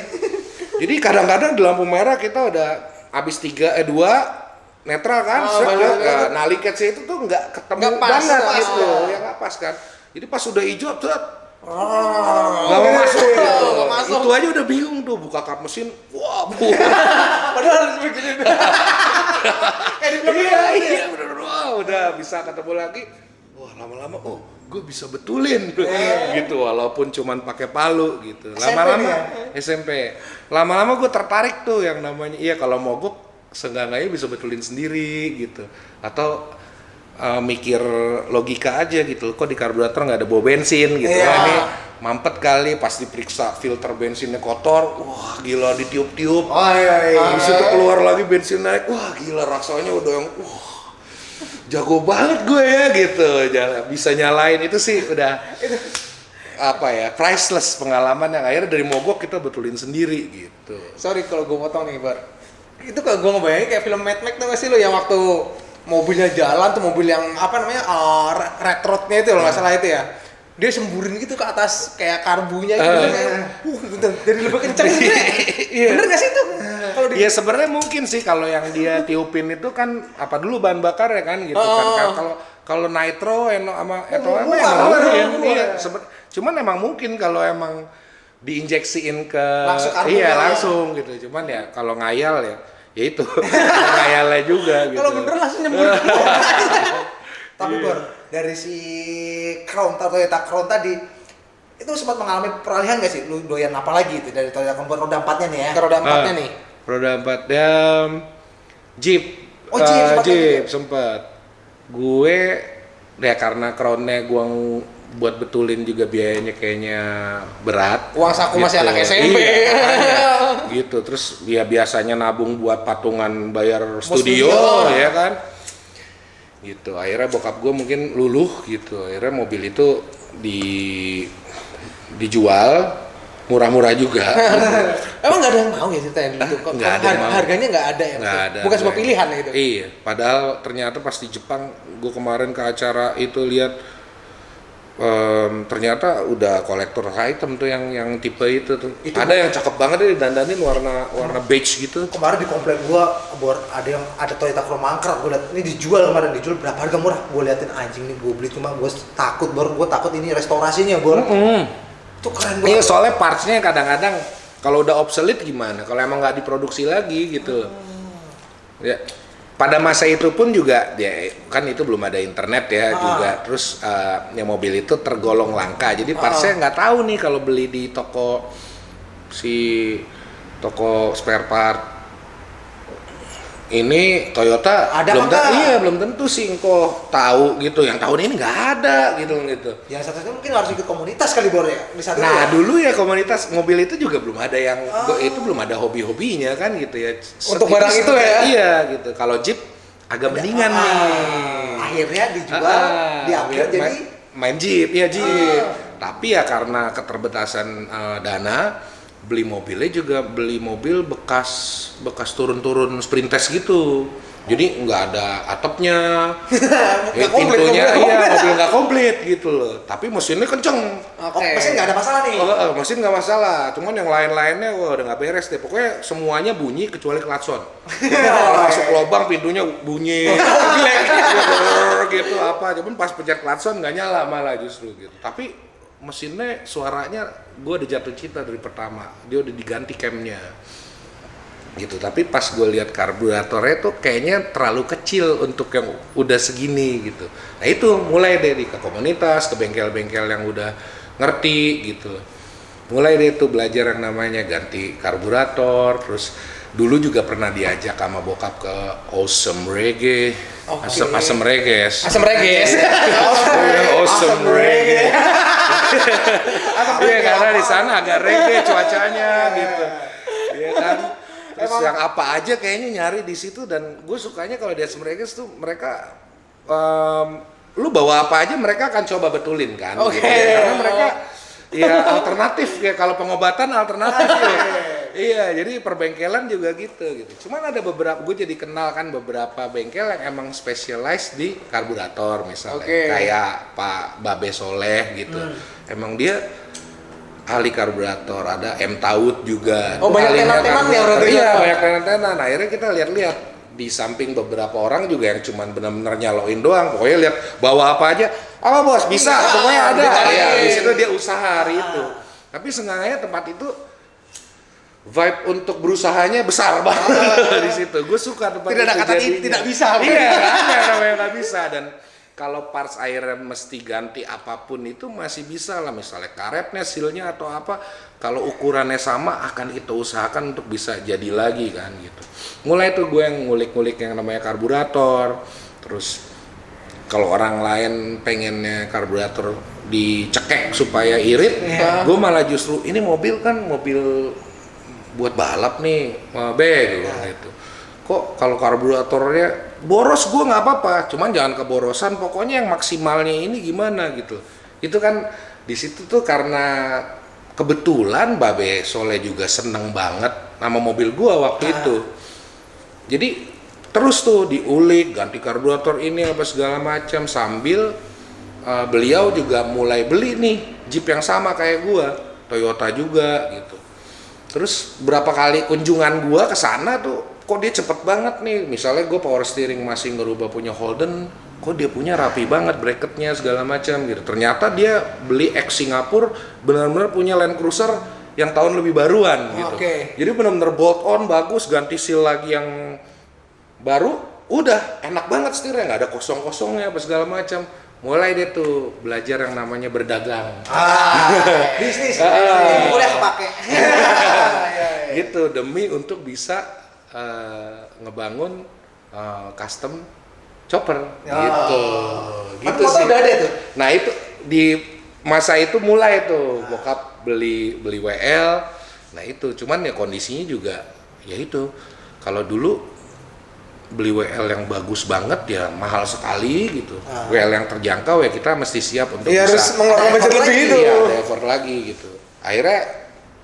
Jadi kadang-kadang di lampu merah kita udah habis 2 netral kan, nah linkage itu tuh nggak ketemu Nggak pas, banget pas, gitu, ya. ya nggak pas kan. Jadi pas udah hijau tuh Nggak mau masuk gitu. nggak masuk. Itu aja udah bingung tuh buka kap mesin, wah bu. Padahal harus begini. Iya bener, wah udah bisa ketemu lagi. Wah lama-lama gue bisa betulin gitu walaupun cuman pakai palu gitu. Lama-lama SMP. Lama-lama gue tertarik tuh yang namanya kalau mogok seenggaknya bisa betulin sendiri gitu. Atau mikir logika aja gitu. Kok di karburator nggak ada bau bensin gitu. Wah, ini mampet kali pas diperiksa filter bensinnya kotor. Wah gila ditiup-tiup. Oh iya. Habis itu keluar lagi bensin naik. Wah gila rasanya udah yang jago banget gue ya gitu, bisa nyalain itu sih udah apa ya priceless pengalaman yang akhirnya dari mogok kita betulin sendiri gitu. Sorry kalau gue potong nih Bar. Itu kalau gue ngebayangin kayak film Mad Max tuh nggak sih lo yang waktu mobilnya jalan tuh mobil yang apa namanya red rodnya itu loh nggak salah itu ya. Dia semburin gitu ke atas kayak karbunya gitu. Bentar, jadi lebih kenceng gitu. Bener nggak sih itu? Kalau Ya sebenarnya mungkin sih kalau yang dia tiupin itu kan apa dulu bahan bakar ya kan gitu kan. Kalau nitro sama ethanol emang mungkin. Iya, cuman emang mungkin kalau emang diinjeksiin ke Langsung karbon iya ya. langsung gitu. Cuman ya kalau ngayal ya itu ngayalnya juga gitu. Kalau bener langsung nyembur. Tapi Bor, dari si Crown Toyota Crown tadi itu sempat mengalami peralihan gak sih? Lu doyan apa lagi itu dari Toyota Crown roda 4-nya nih ya? Ke roda 4-nya nih. Roda 4-nya Jeep. Oh, Jeep sempat Jeep gitu? sempat. Gue ya karena crown-nya gua buat betulin juga biayanya kayaknya berat. Uang saku masih anak SMP. Iya, makanya. Gitu. Terus ya biasanya nabung buat patungan bayar studio ya kan. Gitu. Akhirnya bokap gue mungkin luluh gitu. Akhirnya mobil itu dijual murah-murah juga. Emang nggak ada yang mau ya ceritanya dulu tuh? Nggak ada yang mau. Harganya nggak ada ya? Nggak ada. Bukan sebuah pilihan ya itu? Iya, padahal ternyata pas di Jepang, gue kemarin ke acara itu lihat ternyata udah kolektor item tuh yang tipe itu tuh. Ada yang cakep banget deh didandanin warna beige gitu. Kemarin di komplek gua Bor, ada Toyota Crown mangkrak, gua liat ini dijual berapa harga murah. Gua liatin anjing nih, gua beli cuma gua takut ini restorasinya Bor. Itu keren banget. Iya, soalnya partsnya kadang-kadang kalau udah obsolete gimana? Kalau emang nggak diproduksi lagi gitu. Ya, pada masa itu pun juga ya kan itu belum ada internet ya juga. Terus ya mobil itu tergolong langka. Jadi partsnya nggak tahu nih kalau beli di toko spare part ini Toyota Ada belum apa enggak? belum tentu sih engkau tahu gitu. Yang tahun ini nggak ada gitu. Yang satu-satunya mungkin harus ikut komunitas kali Bor ya. Di saat itu Nah ya? dulu ya komunitas mobil itu juga belum ada yang itu belum ada hobi-hobinya kan gitu ya. Untuk barang itu ya? Iya gitu. Kalau Jeep agak mendingan nih. Akhirnya dijual, diambil Biar jadi main Jeep ya Jeep. Tapi ya karena keterbatasan dana beli mobilnya juga beli mobil bekas turun-turun sprintes gitu. Jadi nggak ada atapnya, pintunya mobil nggak komplit gitu loh. Tapi mesinnya kenceng. mesin nggak ada masalah nih. Mesin nggak masalah, cuman yang lain-lainnya wah udah nggak beres deh. Pokoknya semuanya bunyi kecuali klakson. Masuk lubang pintunya bunyi, gitu apa. Cuman pas pencet klakson nggak nyala malah justru gitu. Tapi mesinnya suaranya gue udah jatuh cinta dari pertama. Dia udah diganti camnya. Gitu, tapi pas gue lihat karburatornya tuh kayaknya terlalu kecil untuk yang udah segini gitu. Nah itu mulai deh ke komunitas, ke bengkel-bengkel yang udah ngerti gitu. Mulai deh tuh belajar yang namanya ganti karburator. Terus dulu juga pernah diajak sama bokap ke Awesome Reggae. Asem Reggae. Asam Reggae. Awesome Reggae. Iya karena di sana agak reggae cuacanya gitu. Iya kan. Terus yang apa aja kayaknya nyari di situ dan gue sukanya kalau di Asem Reggae tuh mereka lu bawa apa aja mereka akan coba betulin kan. Gitu. Karena mereka ya alternatif ya kalau pengobatan alternatif ya. Iya, jadi perbengkelan juga gitu. Cuman ada beberapa, gue jadi kenal kan beberapa bengkel yang emang specialized di karburator misalnya, kayak Pak Babe Soleh gitu. Emang dia ahli karburator, ada M Taud juga. Oh banyak tenan-tenannya berarti. Iya, banyak tenan-tenan. Akhirnya kita lihat-lihat di samping beberapa orang juga yang cuman benar-benar nyaloin doang. Pokoknya lihat bawa apa aja, apa bos bisa, pokoknya ada. Ya, di situ dia usaha hari itu. Tapi seenggaknya tempat itu vibe untuk berusahanya besar banget di situ. Gue suka tempat Tidak ada itu kata jadinya. tidak bisa. Iya, namanya nggak bisa. Dan kalau parts airnya mesti ganti apapun itu masih bisa lah. Misalnya karetnya, sealnya atau apa. Kalau ukurannya sama akan kita usahakan untuk bisa jadi lagi kan gitu. Mulai tuh gue yang ngulik-ngulik yang namanya karburator. Terus kalau orang lain pengennya karburator dicekek supaya irit, gue malah justru ini mobil kan mobil buat balap nih, gitu. Kok kalau karburatornya boros gue nggak apa-apa, cuman jangan keborosan. Pokoknya yang maksimalnya ini gimana gitu. Itu kan di situ tuh karena kebetulan Babe Soleh juga seneng banget sama mobil gue waktu itu. Jadi terus tuh diulik, ganti karburator ini apa segala macam sambil beliau juga mulai beli nih Jeep yang sama kayak gue, Toyota juga gitu. Terus berapa kali kunjungan gua ke sana tuh, kok dia cepet banget nih. Misalnya gua power steering masih ngerubah punya Holden, kok dia punya rapi banget bracketnya segala macam gitu. Ternyata dia beli ex Singapura, benar-benar punya Land Cruiser yang tahun lebih baruan gitu. Jadi benar-benar bolt on bagus, ganti seal lagi yang baru, udah enak banget setirnya, nggak ada kosong-kosongnya apa segala macam. Mulai deh tuh belajar yang namanya berdagang. Bisnis. Boleh kepake. Gitu demi untuk bisa ngebangun custom chopper gitu. Gitu motor sih. udah ada tuh. Nah, itu di masa itu mulai tuh bokap beli WL. Nah, itu cuman ya kondisinya juga ya itu. Kalau dulu beli WL yang bagus banget ya mahal sekali gitu. WL yang terjangkau ya kita mesti siap untuk Iya, harus bisa mengeluarkan budget lebih itu. Iya, ada effort lagi gitu. Akhirnya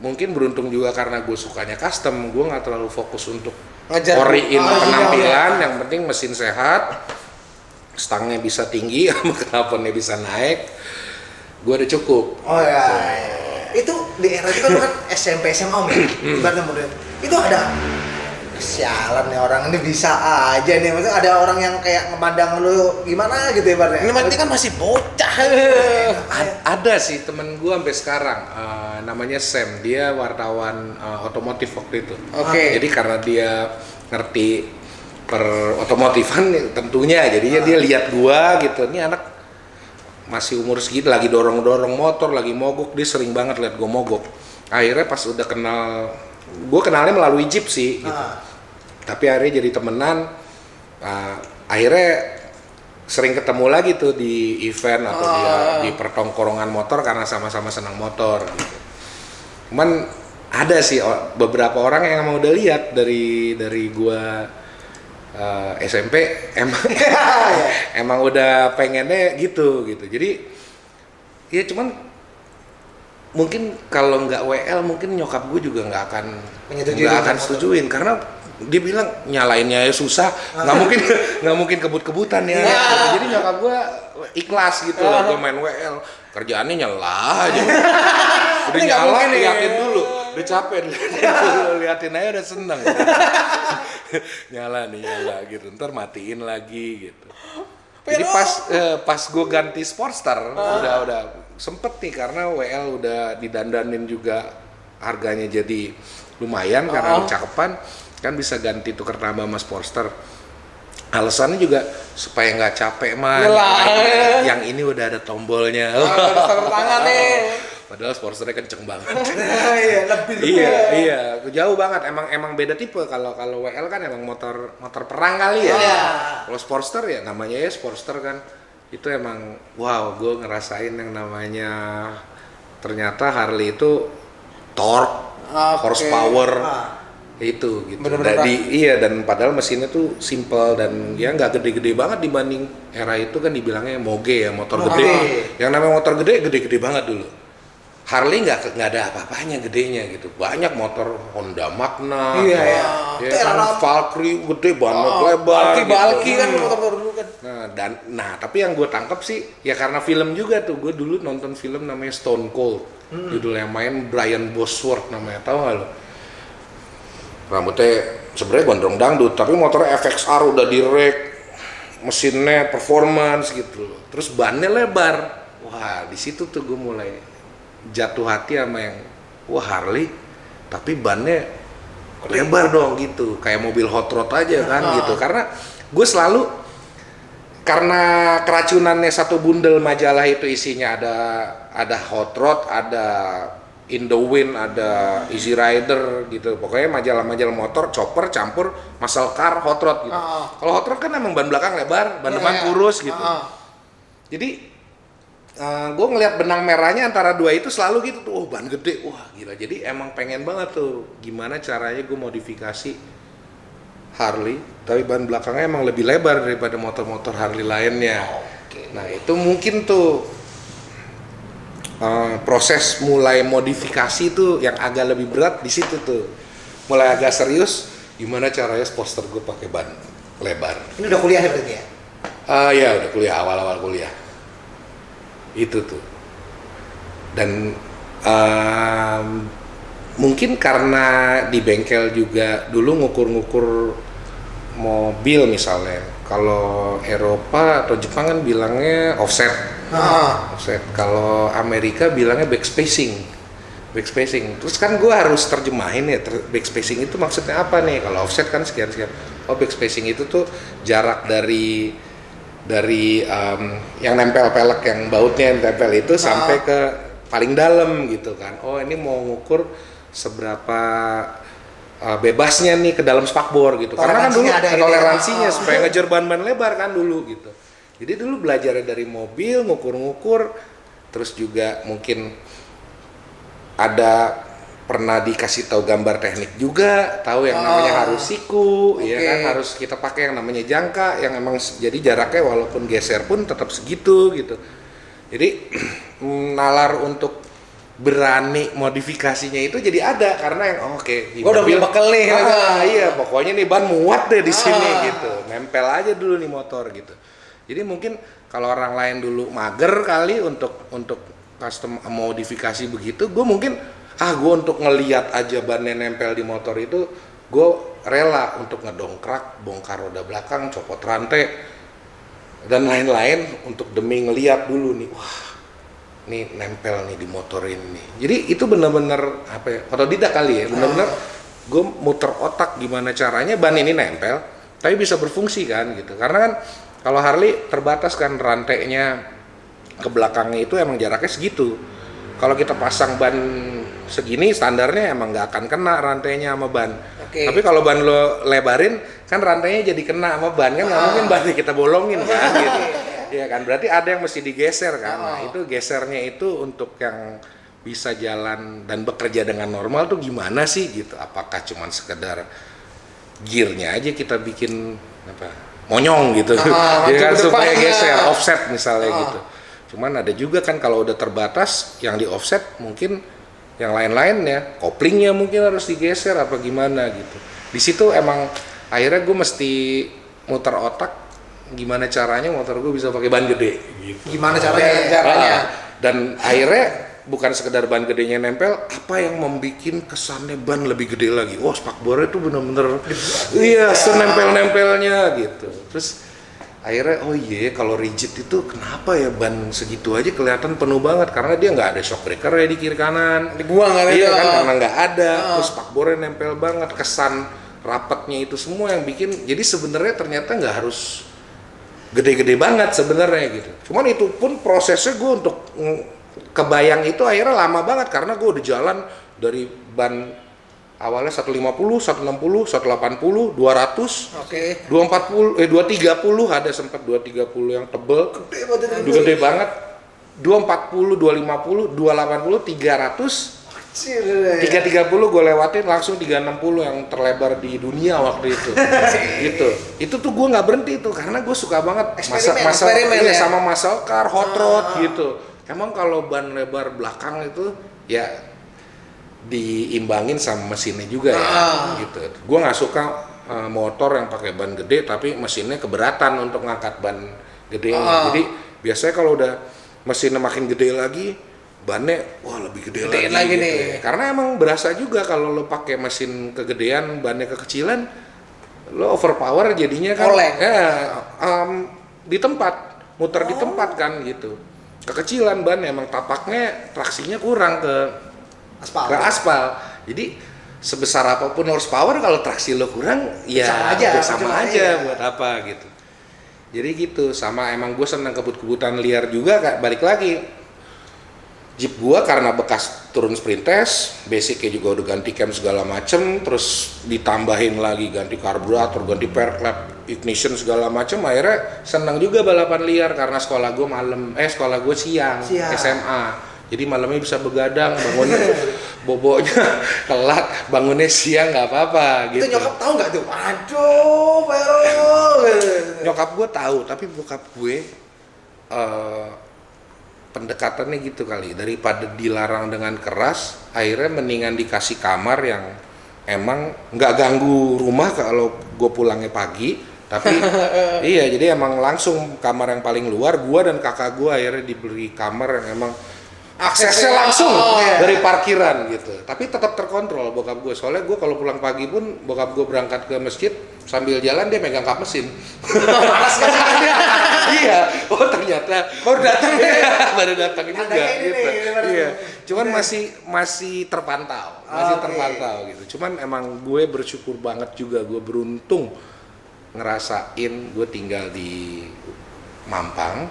mungkin beruntung juga karena gue sukanya custom, gue nggak terlalu fokus untuk Ngejar oriin penampilan, ya. yang penting mesin sehat, stangnya bisa tinggi, knalpotnya bisa naik, gue udah cukup. Oh ya. Itu di era itu kan SMP SMA Om ya. Ibaratnya model. Itu ada sialan nih orang ini bisa aja nih, maksudnya ada orang yang kayak ngemandang lu gimana gitu ibaratnya. Ini berarti kan masih bocah. Ada sih temen gue sampai sekarang, namanya Sam, dia wartawan otomotif waktu itu. Oke. Jadi karena dia ngerti per otomotifan tentunya, jadinya dia lihat gua gitu, ini anak masih umur segitu lagi dorong-dorong motor, lagi mogok, dia sering banget lihat gua mogok. Akhirnya pas udah kenal, gua kenalnya melalui Jeep sih gitu. Tapi akhirnya jadi temenan, akhirnya sering ketemu lagi tuh di event atau dia di pertongkrongan motor karena sama-sama senang motor gitu. Cuman ada sih beberapa orang yang emang udah lihat dari gua SMP emang udah pengennya gitu. Jadi ya cuman mungkin kalau nggak WL mungkin nyokap gue juga nggak akan setujuin karena dia bilang nyalainnya ya susah, nggak mungkin kebut-kebutan ya. Jadi nyokap gue ikhlas gitu, gue main WL kerjaannya nyala aja. Udah nyala liatin dulu, udah capek liatin aja udah seneng. nyala gitu, ntar matiin lagi gitu. Jadi pas gue ganti Sportster udah sempet nih karena WL udah didandanin juga harganya jadi lumayan karena cakepan kan bisa ganti tuker nama sama Sportster. Alasannya juga supaya nggak capek yang ini udah ada tombolnya. Ada tangan nih. Padahal Sportsternya kenceng banget. Iya, lebih. Iya, jauh banget. Emang beda tipe. Kalau WL kan emang motor perang kali ya. Kalau Sportster ya namanya ya Sportster kan. Itu emang wow, gue ngerasain yang namanya ternyata Harley itu torque, horsepower. Itu gitu. Dan padahal mesinnya tuh simple dan dia nggak gede-gede banget dibanding era itu kan dibilangnya moge ya, motor gede. Yang namanya motor gede banget dulu. Harley nggak ada apa-apanya gedenya gitu. Banyak motor Honda Magna, Valkyrie gede banget lebar. Balki kan motor dulu kan. Tapi yang gue tangkap sih ya karena film juga tuh. Gue dulu nonton film namanya Stone Cold. Judulnya main Brian Bosworth namanya, tahu nggak lo? Rambutnya sebenarnya gondrong dangdut, tapi motornya FXR udah direk, mesinnya performance gitu loh. Terus bannya lebar. Wah, di situ tuh gue mulai jatuh hati sama yang Harley, tapi bannya lebar dong gitu, kayak mobil hot rod aja kan gitu. Karena gue selalu karena keracunannya satu bundel majalah itu isinya ada hot rod, ada In the Wind, ada Easy Rider gitu. Pokoknya majalah-majalah motor, chopper campur muscle car, hot rod gitu. Kalau hot rod kan emang ban belakang lebar, ban depan kurus gitu. Jadi gue ngeliat benang merahnya antara dua itu selalu gitu tuh, ban gede, wah gila. Jadi emang pengen banget tuh gimana caranya gue modifikasi Harley, tapi ban belakangnya emang lebih lebar daripada motor-motor Harley lainnya. Nah itu mungkin tuh proses mulai modifikasi tuh yang agak lebih berat di situ tuh, mulai agak serius gimana caranya Sportster gue pakai ban lebar. Ini udah kuliah ya berarti ya? Ya udah kuliah, awal kuliah itu tuh. Dan mungkin karena di bengkel juga dulu ngukur-ngukur mobil misalnya. Kalau Eropa atau Jepang kan bilangnya offset. Offset. Kalau Amerika bilangnya backspacing. Terus kan gue harus terjemahin ya, backspacing itu maksudnya apa nih? Kalau offset kan sekian-sekian. Oh, backspacing itu tuh jarak dari yang nempel pelek, yang bautnya yang tempel itu sampai ke paling dalam gitu kan. Oh, ini mau ngukur seberapa bebasnya nih ke dalam spakbor gitu. Karena kan dulu ada toleransinya supaya ngejar ban-ban lebar kan dulu gitu. Jadi dulu belajarnya dari mobil, ngukur-ngukur, terus juga mungkin ada pernah dikasih tahu gambar teknik juga, tahu yang namanya harus siku, ya kan, harus kita pakai yang namanya jangka, yang emang jadi jaraknya walaupun geser pun tetap segitu gitu. Jadi nalar untuk berani modifikasinya itu jadi ada karena yang gua udah bekel nih iya pokoknya nih ban muat deh di sini gitu, nempel aja dulu nih motor gitu. Jadi mungkin kalau orang lain dulu mager kali untuk custom modifikasi begitu, gue mungkin gue untuk ngeliat aja bannya nempel di motor itu gue rela untuk ngedongkrak, bongkar roda belakang, copot rantai dan lain-lain untuk demi ngeliat dulu nih, wah nih nempel nih di motor ini. Jadi itu bener-bener apa ya, otodidak kali ya, bener-bener gue muter otak gimana caranya ban ini nempel tapi bisa berfungsi kan gitu. Karena kan kalau Harley terbatas kan rantainya ke belakangnya itu emang jaraknya segitu. Kalau kita pasang ban segini standarnya emang nggak akan kena rantainya sama ban. Tapi kalau ban lo lebarin kan rantainya jadi kena sama ban kan, nggak mungkin bannya kita bolongin kan gitu. Iya kan, berarti ada yang mesti digeser kan. Nah itu gesernya itu untuk yang bisa jalan dan bekerja dengan normal tuh gimana sih gitu. Apakah cuman sekedar gearnya aja kita bikin monyong gitu, ya kan, supaya geser, offset misalnya gitu. Cuman ada juga kan kalau udah terbatas yang di offset mungkin yang lain-lainnya, koplingnya mungkin harus digeser apa gimana gitu. Di situ emang akhirnya gue mesti muter otak gimana caranya motor gue bisa pakai ban gede gitu. Gimana caranya? Dan akhirnya bukan sekedar ban gedenya nempel, apa yang membuat kesannya ban lebih gede lagi. Wah, spakbornya tuh bener-bener senempel-nempelnya gitu. Terus akhirnya kalau rigid itu kenapa ya ban segitu aja kelihatan penuh banget, karena dia nggak ada shock breaker ya di kiri kanan. Di gua nggak ada. Iya kan, karena nggak ada. Terus spakbornya nempel banget, kesan rapatnya itu semua yang bikin. Jadi sebenarnya ternyata nggak harus gede-gede banget sebenarnya gitu. Cuman itu pun prosesnya gue untuk kebayang itu akhirnya lama banget karena gue udah jalan dari ban awalnya 150, 160, 180, 200, 240, 230 ada sempat 230 yang tebel, gede banget, 240, 250, 280, 300, 330 gue lewatin langsung 360 yang terlebar di dunia waktu itu. Gitu. Itu tuh gue nggak berhenti tuh karena gue suka banget eksperimen ya? Sama muscle car, hot rod gitu. Emang kalau ban lebar belakang itu ya diimbangin sama mesinnya juga ya gitu. Gue nggak suka motor yang pakai ban gede tapi mesinnya keberatan untuk ngangkat ban gede. Jadi biasanya kalau udah mesinnya makin gede lagi, bannya lebih gede lagi gitu. Nih. Karena emang berasa juga kalau lo pakai mesin kegedean, bannya kekecilan, lo overpower jadinya kan. Di tempat, muter di tempat kan gitu. Kekecilan ban emang tapaknya traksinya kurang ke aspal. Jadi sebesar apapun horsepower kalau traksi lo kurang ya sama aja buat apa gitu. Jadi gitu, sama emang gue senang kebut-kebutan liar juga, balik lagi. Jeep gua karena bekas turun sprint test, basicnya juga udah ganti cam segala macem, terus ditambahin lagi ganti karburator, ganti pair clap, ignition segala macem, akhirnya senang juga balapan liar karena sekolah gua siang. SMA, jadi malamnya bisa begadang, bangun boboknya telat, bangunnya siang nggak apa-apa gitu. Itu nyokap tahu nggak tuh? Aduh, Vero. Nyokap gua tahu, tapi bokap gue pendekatannya gitu kali, daripada dilarang dengan keras akhirnya mendingan dikasih kamar yang emang nggak ganggu rumah kalau gue pulangnya pagi, tapi iya jadi emang langsung kamar yang paling luar. Gue dan kakak gue akhirnya diberi kamar yang emang aksesnya langsung dari parkiran gitu. Tapi tetap terkontrol bokap gue. Soalnya gue kalau pulang pagi pun bokap gue berangkat ke masjid sambil jalan dia megang kap mesin. Panas kan sih? Iya. Oh ternyata Baru datang baru datang juga Tandanya ini gitu. nih, baru- Iya. Cuman masih terpantau, terpantau gitu. Cuman emang gue bersyukur banget juga, gue beruntung ngerasain gue tinggal di Mampang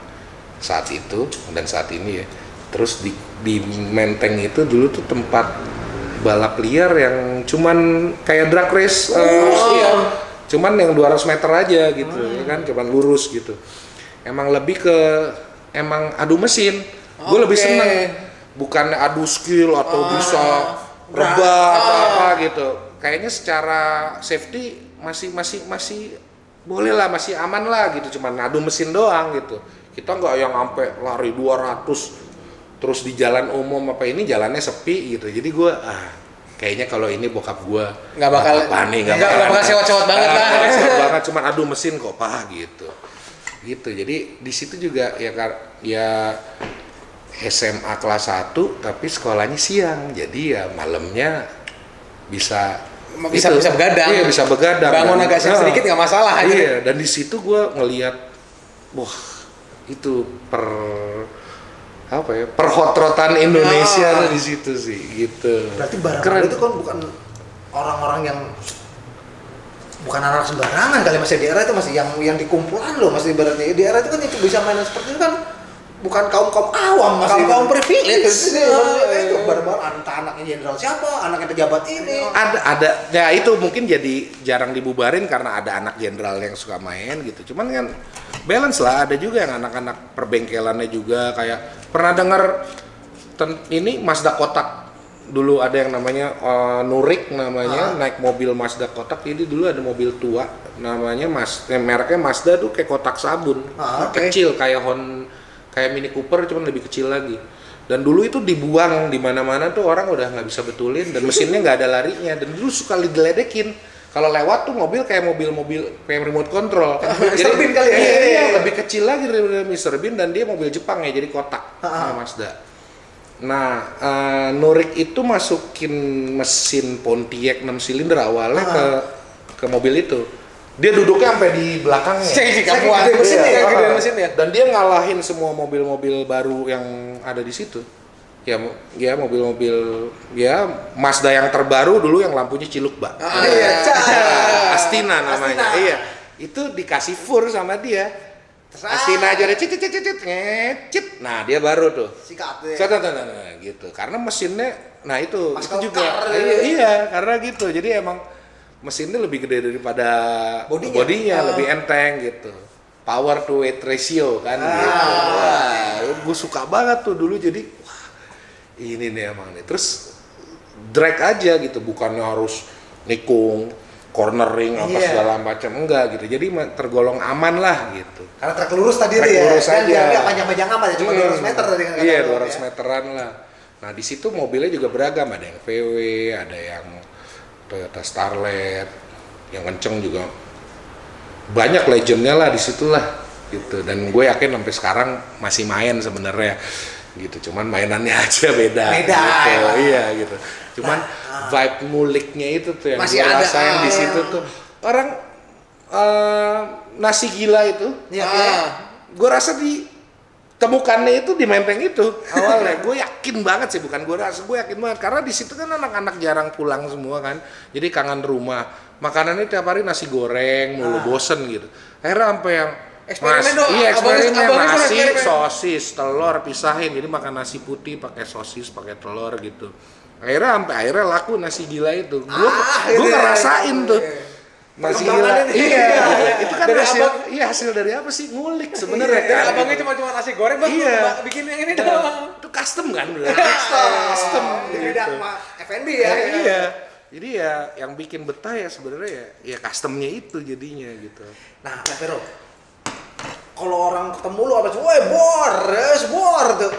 saat itu dan saat ini ya. Terus di Menteng itu dulu tuh tempat balap liar yang cuman kayak drag race, iya. Cuman yang 200 meter aja gitu, ya kan, cuman lurus gitu. Emang lebih ke emang adu mesin. Gue lebih seneng, bukan adu skill atau bisa rebah atau apa gitu. Kayaknya secara safety masih boleh lah, masih aman lah gitu. Cuman adu mesin doang gitu. Kita nggak yang sampai lari 200 terus di jalan umum apa ini jalannya sepi gitu. Jadi gue kayaknya kalau ini bokap gue nggak bakal sewot-sewot banget lah. Sewot banget, cuman adu mesin kok pak gitu. Jadi di situ juga ya SMA kelas 1 tapi sekolahnya siang. Jadi ya malamnya bisa begadang. Iya, bisa begadang. Bangun agak siang sedikit nggak masalah. Iya, dan di situ gue ngelihat wah itu perhotrotan Indonesia tuh di situ sih gitu. Berarti barang itu kan bukan orang-orang yang bukan anak sembarangan kali, masih di era itu masih yang di kumpulan loh, masih ibaratnya di era itu kan itu bisa mainan seperti itu kan bukan kaum awam, masih kaum privilege. Itu barang-barang anaknya jenderal siapa, anaknya pejabat ini. Ada ya itu mungkin jadi jarang dibubarin karena ada anak jenderal yang suka main gitu. Cuman kan balance lah, ada juga yang anak-anak perbengkelannya juga kayak pernah dengar ini Mazda kotak. Dulu ada yang namanya Nurik namanya, naik mobil Mazda kotak. Jadi dulu ada mobil tua namanya mereknya Mazda tuh kayak kotak sabun. Kecil kayak Mini Cooper cuman lebih kecil lagi. Dan dulu itu dibuang di mana-mana tuh orang udah nggak bisa betulin dan mesinnya nggak ada larinya dan dulu suka diledekin. Kalau lewat tuh mobil kayak mobil kayak remote control. Mr. Bean kali ya. Iya, lebih kecil lagi dari Mr. Bean dan dia mobil Jepang ya, jadi kotak Mazda. Nah, Nurik itu masukin mesin Pontiac 6 silinder awalnya ke mobil itu. Dia duduknya sampai di belakangnya. Gede mesinnya. Dan dia ngalahin semua mobil-mobil baru yang ada di situ. Ya mobil-mobil Mazda yang terbaru dulu yang lampunya ciluk Mbak. Astina namanya. Astina. Iya. Itu dikasih fur sama dia. Astina aja ada ngecit. Nah, dia baru tuh. Sikat Nah, gitu. Karena mesinnya itu juga. Ya. Iya, karena gitu. Jadi emang mesinnya lebih gede daripada bodinya, lebih enteng gitu. Power to weight ratio kan gitu. Wah, gue suka banget tuh dulu jadi ini nih emang nih. Terus drag aja gitu, bukannya harus nikung, cornering apa segala macam, enggak gitu. Jadi tergolong aman lah gitu. Karena trek lurus tadi trek itu ya. Lurus kan aja. dia panjang-panjang amat ya, cuma 200 meter tadi kan. Iya, 200 meteran lah. Nah, di situ mobilnya juga beragam, ada yang VW, ada yang Toyota Starlet, yang kenceng juga. Banyak legendnya lah di situ lah gitu. Dan gue yakin sampai sekarang masih main sebenarnya. Gitu, cuman mainannya aja beda gitu. Iya gitu, cuman vibe nguliknya itu tuh yang masih gue ada, rasain di situ tuh orang nasi gila itu gue rasa ditemukannya itu di Menteng itu awalnya. Gue yakin banget sih, bukan gue rasa, gue yakin banget karena di situ kan anak-anak jarang pulang semua kan, jadi kangen rumah, makanannya tiap hari nasi goreng mulu, bosen gitu. Akhirnya sampai yang eksperimen nasi, sosis, telur pisahin. Jadi makan nasi putih pakai sosis, pakai telur gitu. Akhirnya laku nasi gila itu. Gue ngerasain tuh nasi gila. Iya. Itu kan hasil dari apa sih? Ngulik sebenarnya. Dari abangnya cuma nasi goreng, bang. Bikin yang ini doang. Itu custom kan? Custom. Beda sama F&B ya. Iya. Jadi ya yang bikin betah ya sebenarnya ya customnya itu jadinya gitu. Nah, Vero, kalau orang ketemu lu apa sih? Woi, bor tuh.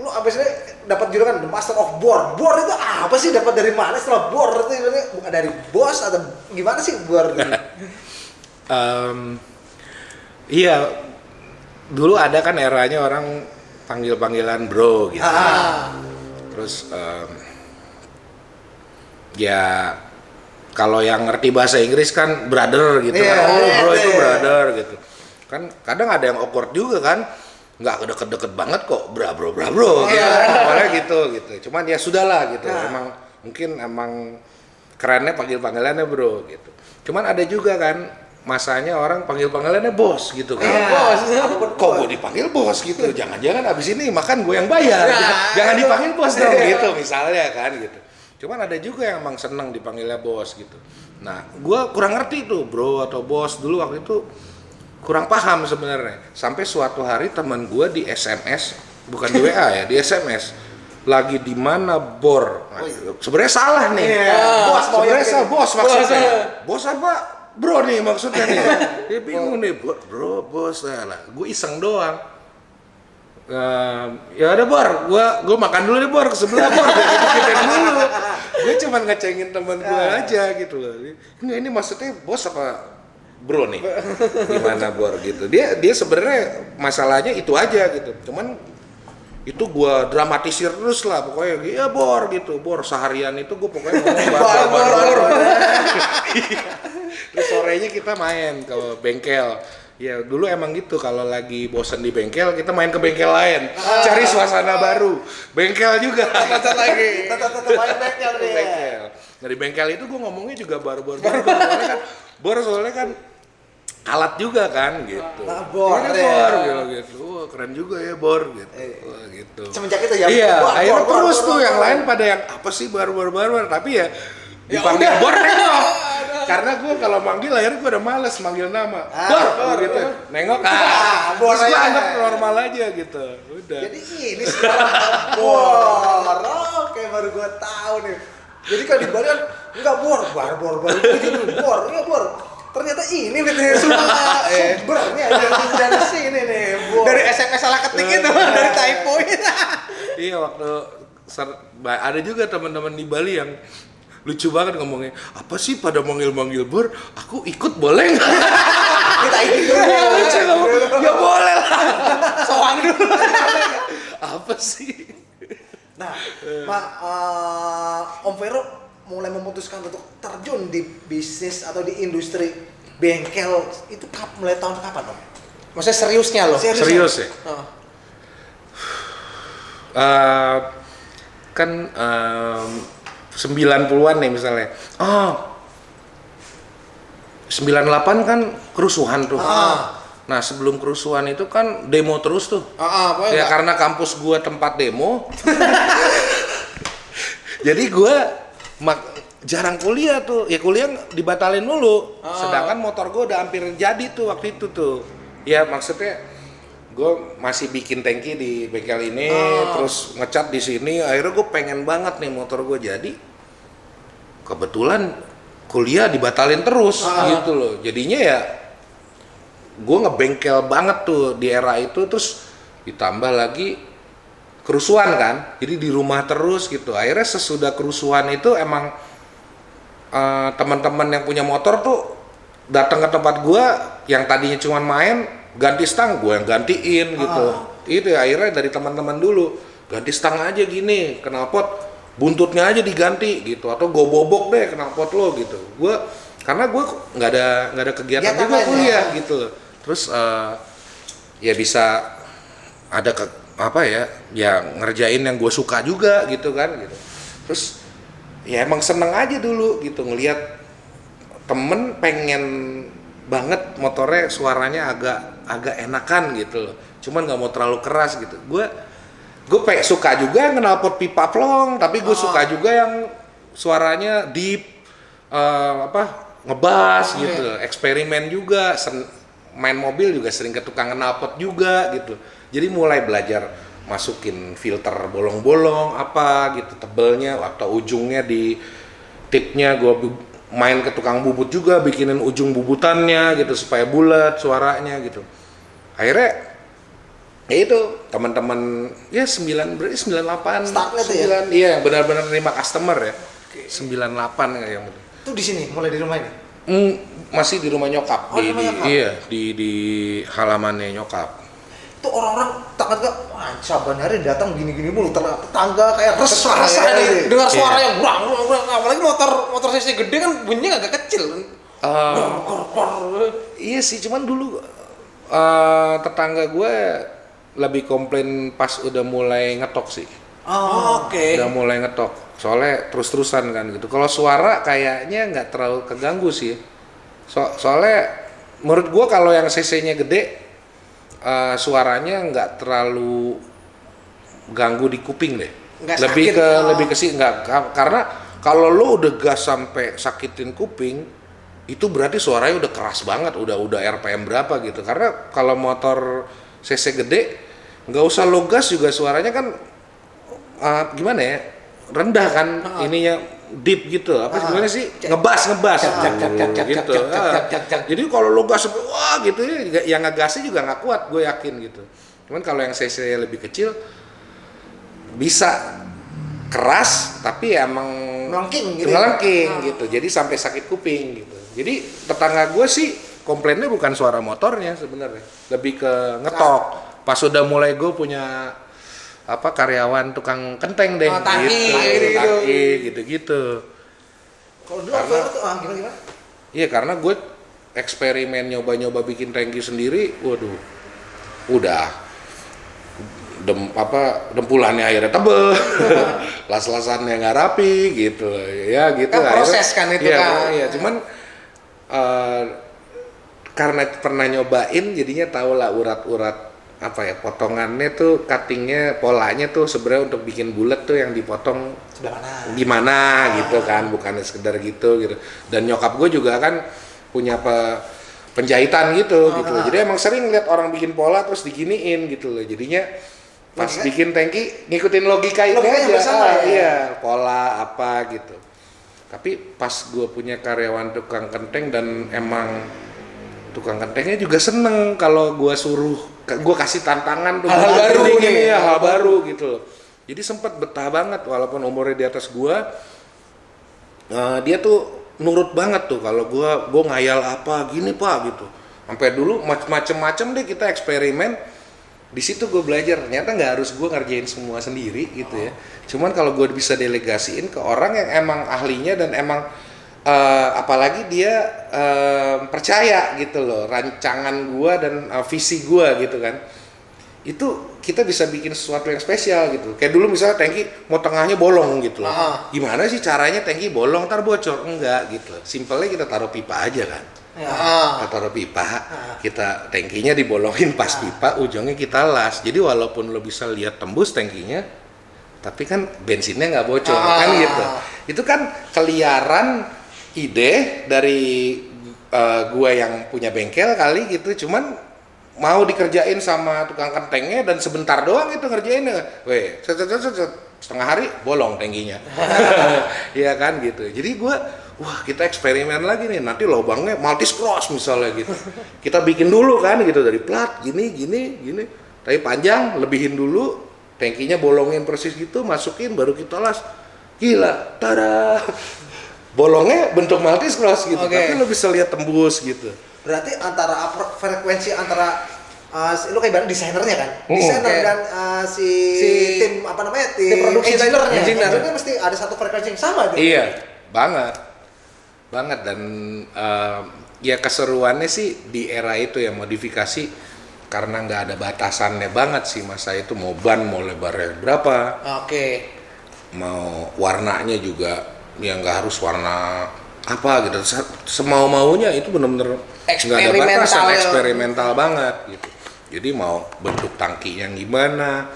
Lu abisnya dapat julukan The Master of Bor. Bor itu apa sih? Dapat dari mana setelah bor itu? Bukan dari bos atau gimana sih bor ini? Iya, dulu ada kan eranya orang panggil-panggilan bro gitu. Terus ya kalau yang ngerti bahasa Inggris kan brother gitu kan. Oh, bro itu brother gitu. Kan kadang ada yang awkward juga kan. Nggak deket-deket banget kok, bro gitu. Awalnya gitu. Cuman ya sudahlah gitu. Emang kerennya panggil-panggilannya bro gitu. Cuman ada juga kan masanya orang panggil-panggilannya bos gitu kan. Bos. Kok gue dipanggil bos gitu? Jangan-jangan abis ini makan gue yang bayar. Gitu. Jangan dipanggil bos dong gitu misalnya kan gitu. Cuman ada juga yang emang seneng dipanggilnya bos gitu. Nah, gue kurang ngerti tuh bro atau bos dulu waktu itu kurang paham sebenarnya. Sampai suatu hari teman gue di SMS, bukan di WA ya, di SMS. Lagi di mana bor? Nah, sebenarnya salah nih. Bos sebenarnya salah bos maksudnya. Bos apa? Bro nih maksudnya nih. Dia bingung nih, bro, bos lah. Gue iseng doang. Ya ada bor, gue makan dulu deh bor ke sebelah bor, kita dulu. Gue cuma ngecengin teman gue aja gitu loh. Ini maksudnya bos apa bro nih? Gimana bor gitu? Dia sebenarnya masalahnya itu aja gitu. Cuman itu gue dramatisir terus lah pokoknya. Iya bor gitu, bor seharian itu gue pokoknya ngomong bor. Terus sorenya kita main ke bengkel. Ya dulu emang gitu kalau lagi bosen di bengkel kita main ke bengkel lain, cari suasana baru. Bengkel juga. Tetap main bengkel nih. Bengkel. Nah di bengkel itu gue ngomongnya juga baru. Soalnya kan alat juga kan gitu. Bor gitu. Wah, keren juga ya bor gitu. Wah, gitu. Semenjak itu ya. Iya, akhirnya terus tuh yang lain pada yang apa sih baru tapi ya dipanggil bor nengok. Karena gue kalau manggil akhirnya gue udah males manggil nama. Bor gitu. Nengok bor gue anggap normal aja gitu. Udah. Jadi ini sekarang bor. Oke, baru gue tahu nih. Jadi kalau di Bali kan enggak bor gitu bor. Iya bor. Ternyata ini gitu semua sumbernya dari sini nih, bor. Dari SMS salah ketik itu, dari typo itu. Iya, waktu ada juga teman-teman di Bali yang lucu banget ngomongnya, apa sih pada manggil-manggil bor, aku ikut boleh nggak? Kita ikut Lucu ngomong, ya boleh lah. Soang dulu. Apa sih? Nah, Om Vero mulai memutuskan untuk terjun di bisnis atau di industri bengkel itu mulai tahun kapan, Om? Maksudnya seriusnya loh? Serius ya? Kan 90-an nih misalnya. 98 kan kerusuhan tuh. Nah, sebelum kerusuhan itu kan demo terus tuh. Ya karena kampus gua tempat demo. Jadi gua jarang kuliah tuh. Ya kuliah dibatalin dulu. Sedangkan motor gua udah hampir jadi tuh waktu itu tuh. Ya maksudnya gue masih bikin tangki di bengkel ini, terus ngecat di sini. Akhirnya gue pengen banget nih motor gue jadi. Kebetulan kuliah dibatalin terus gitu loh. Jadinya ya gue ngebengkel banget tuh di era itu. Terus ditambah lagi kerusuhan kan, jadi di rumah terus gitu. Akhirnya sesudah kerusuhan itu emang teman-teman yang punya motor tuh datang ke tempat gue, yang tadinya cuma main ganti stang, gue yang gantiin gitu. Itu ya, akhirnya dari teman-teman dulu ganti stang aja gini, knalpot buntutnya aja diganti gitu, atau gue bobok deh knalpot lo gitu. Gue karena gue nggak ada kegiatan juga kuliah gitu. Terus ya bisa ada ya ngerjain yang gue suka juga gitu kan gitu. Terus ya emang seneng aja dulu gitu ngelihat temen pengen banget motornya suaranya agak enakan gitu loh. Cuman nggak mau terlalu keras gitu. Gue suka juga knalpot pipa plong, tapi gue suka juga yang suaranya deep, ngebass gitu. Eksperimen juga, main mobil juga sering ke tukang knalpot juga gitu. Jadi mulai belajar masukin filter bolong-bolong apa gitu tebelnya, atau ujungnya di tipnya gue main ke tukang bubut juga, bikinin ujung bubutannya gitu supaya bulat suaranya gitu. Akhirnya ya itu teman-teman ya 98 startnya tuh ya? Iya benar-benar nerima customer ya. 98 yang betul. Itu di sini mulai di rumah ini. Masih di rumah nyokap. Di rumah nyokap. Iya, di halamannya nyokap. Itu orang-orang tak kan kok saban hari datang gini-gini mulu tetangga kayak resah dengar suara yang brang apalagi motor cc gede kan bunyinya agak kecil. Iya sih, cuman dulu tetangga gue lebih komplain pas udah mulai ngetok sih. Oke. Udah mulai ngetok, soalnya terus-terusan kan gitu. Kalau suara kayaknya nggak terlalu keganggu sih. Soalnya menurut gue kalau yang cc-nya gede, suaranya nggak terlalu ganggu di kuping deh. Nggak lebih sakit. ke sih nggak, karena kalau lo udah gas sampai sakitin kuping, itu berarti suaranya udah keras banget, udah RPM berapa gitu. Karena kalau motor cc gede, nggak usah lo gas juga suaranya kan gimana ya, rendah kan, ininya deep gitu, gimana sih, ngebas gitu. Jadi kalau lo gas wah gitu, yang ngegasnya juga nggak kuat, gue yakin gitu. Cuman kalau yang cc lebih kecil bisa keras tapi emang melengking gitu, jadi sampai sakit kuping gitu. Jadi tetangga gue sih komplainnya bukan suara motornya sebenarnya, lebih ke ngetok. Pas udah mulai gue punya karyawan tukang kenteng deh, tangki gitu. Kalau dulu gimana? Iya, karena gue eksperimen nyoba bikin tangki sendiri, waduh, udah dempulannya akhirnya tebel, las-lasannya nggak rapi gitu, ya gitu. Kan proses kan itu kan. Iya, cuman karena pernah nyobain, jadinya tau lah urat-urat potongannya tuh, cuttingnya, polanya tuh sebenarnya untuk bikin bulat tuh yang dipotong sebelah mana gimana gitu kan, bukannya sekedar gitu. Dan nyokap gue juga kan punya penjahitan gitu. Jadi emang sering lihat orang bikin pola terus diginiin gitu loh. Jadinya pas bikin tangki ngikutin logika itu aja. Iya, pola apa gitu. Tapi pas gue punya karyawan tukang kenteng dan emang tukang kentengnya juga seneng kalau gue kasih tantangan tuh hal baru gitu loh. Jadi sempat betah banget walaupun umurnya di atas gue, dia tuh nurut banget tuh kalau gue ngayal apa gini pak gitu. Sampai dulu macem-macem deh kita eksperimen. Di situ gue belajar ternyata nggak harus gue ngerjain semua sendiri gitu ya. Cuman kalau gue bisa delegasiin ke orang yang emang ahlinya dan emang apalagi dia percaya gitu loh rancangan gua dan visi gua gitu kan, itu kita bisa bikin sesuatu yang spesial gitu. Kayak dulu misalnya tangki mau tengahnya bolong gitu loh, gimana sih caranya tangki bolong ntar bocor? Enggak gitu, simpelnya kita taruh pipa aja kan. Kita taruh pipa, kita tangkinya dibolongin pas pipa, ujungnya kita las. Jadi walaupun lo bisa lihat tembus tangkinya, tapi kan bensinnya nggak bocor kan gitu. Itu kan keliaran ide dari gua yang punya bengkel kali gitu, cuman mau dikerjain sama tukang kentengnya dan sebentar doang itu ngerjainnya, setengah hari bolong tangkinya. Iya kan gitu. Jadi gua kita eksperimen lagi nih, nanti lubangnya multis cross misalnya gitu. Kita bikin dulu kan gitu dari plat gini, tapi panjang, lebihin dulu, tangkinya bolongin persis gitu, masukin baru kita las. Gila, tada. Bolongnya bentuk multis cross gitu, tapi lo bisa lihat tembus gitu. Berarti antara frekuensi antara lo kayak bareng desainernya kan, desainer dan si tim tim produksi engineer mesti ada satu frekuensi yang sama gitu. Iya, banget dan ya keseruannya sih di era itu ya modifikasi karena nggak ada batasannya banget sih masa itu, mau ban mau lebarnya berapa, mau warnanya juga ya nggak harus warna apa gitu, semau-maunya, itu bener-bener nggak ada batasan, eksperimental banget gitu. Jadi mau bentuk tangki yang gimana,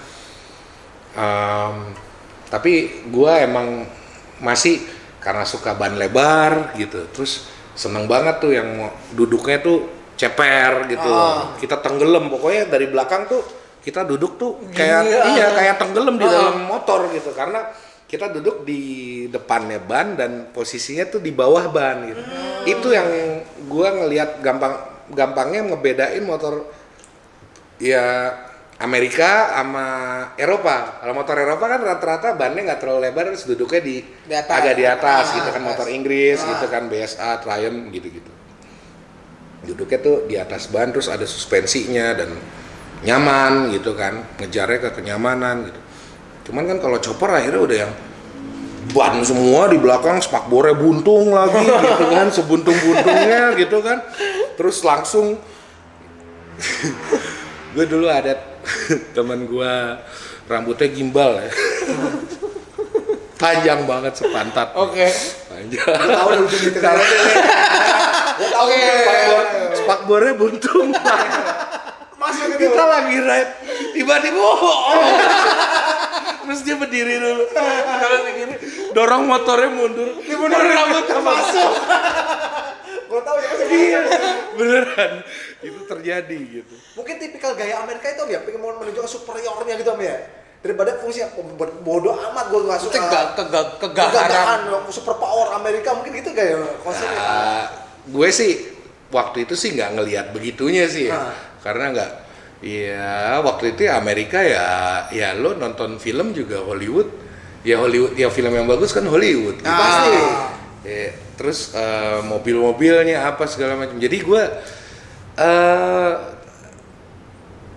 tapi gue emang masih karena suka ban lebar gitu, terus seneng banget tuh yang duduknya tuh ceper gitu, kita tenggelam pokoknya dari belakang tuh kita duduk tuh kayak tenggelam di dalam motor gitu, karena kita duduk di depannya ban dan posisinya tuh di bawah ban gitu. Itu yang gua ngelihat gampangnya ngebedain motor ya Amerika sama Eropa. Kalau motor Eropa kan rata-rata bannya nggak terlalu lebar, terus duduknya agak di atas gitu kan, motor Inggris gitu kan, BSA, Triumph gitu-gitu. Duduknya tuh di atas ban, terus ada suspensinya dan nyaman gitu kan, ngejarnya ke kenyamanan gitu. Cuman kan kalau chopper akhirnya udah yang ban semua di belakang, spakbornya buntung lagi gitu kan, sebuntung-buntungnya gitu kan. Terus langsung gue dulu ada teman gue rambutnya gimbal ya. Panjang banget sepantat. Oke. Panjang. Tahu udah ujung di tengah. Oke. Spakbornya buntung. Masuk Kita lagi ride, tiba-tiba terus dia berdiri dulu, kalau begini dorong motornya mundur, rambutnya masuk. Gue tahu ya. Iya, beneran itu terjadi gitu. Mungkin tipikal gaya Amerika itu ya, pengen mau menunjukkan superiornya gitu ya. Daripada fungsi bodoh amat gue nggak suka. Kegagahan. Super power Amerika mungkin gitu gaya konsepnya. Gue sih waktu itu sih nggak ngelihat begitunya sih, karena nggak. Ya waktu itu ya Amerika ya lo nonton film juga Hollywood ya film yang bagus kan Hollywood gitu. Pasti. Ya, terus mobil-mobilnya apa segala macam. Jadi gue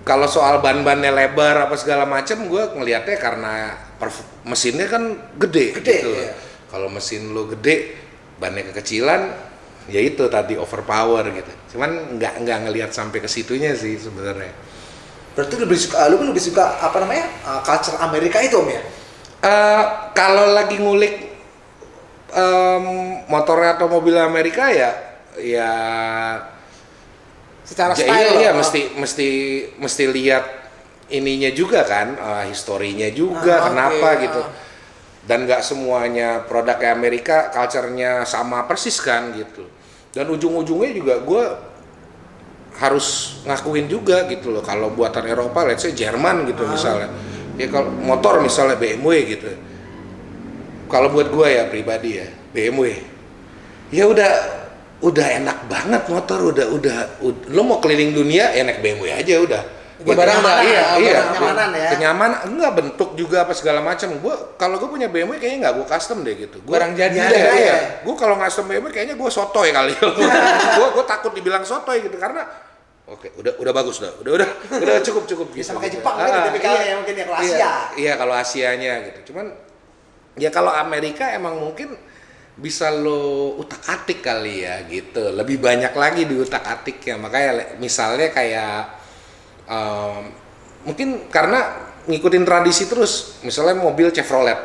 kalau soal ban-bannya lebar apa segala macam gue ngelihatnya karena mesinnya kan gede gitu. Iya. Kalau mesin lo gede, bannya kekecilan, ya itu tadi overpower gitu. Cuman nggak ngelihat sampai ke situnya sih sebenarnya. Berarti lu lebih suka apa namanya culture Amerika itu Om ya? Kalau lagi ngulik motornya atau mobil Amerika ya Secara ya, style iya mesti lihat ininya juga kan, historinya juga kenapa okay. gitu. Dan nggak semuanya produknya Amerika culture-nya sama persis kan gitu. Dan ujung-ujungnya juga gue harus ngakuin juga gitu loh, kalau buatan Eropa, let's say Jerman gitu misalnya, ya kalau motor misalnya BMW gitu, kalau buat gue ya pribadi ya BMW, ya udah enak banget motor, udah lo mau keliling dunia ya naik BMW aja udah. Buat kenyamanan, kenyamanan ya. Kenyamanan, enggak bentuk juga apa segala macam. Kalau gue punya BMW kayaknya nggak gue custom deh gitu. Barang jadi iya, deh. Iya. Gue kalau custom BMW kayaknya gue sotoy kali. Gue takut dibilang sotoy gitu karena oke, udah bagus udah cukup gitu. Sama kayak Jepang kan tipikalnya mungkin ya, kalau Asia. Iya, kalau Asianya gitu. Cuman ya kalau Amerika emang mungkin bisa lo utak-atik kali ya gitu. Lebih banyak lagi di utak-atiknya. Makanya misalnya kayak mungkin karena ngikutin tradisi terus, misalnya mobil Chevrolet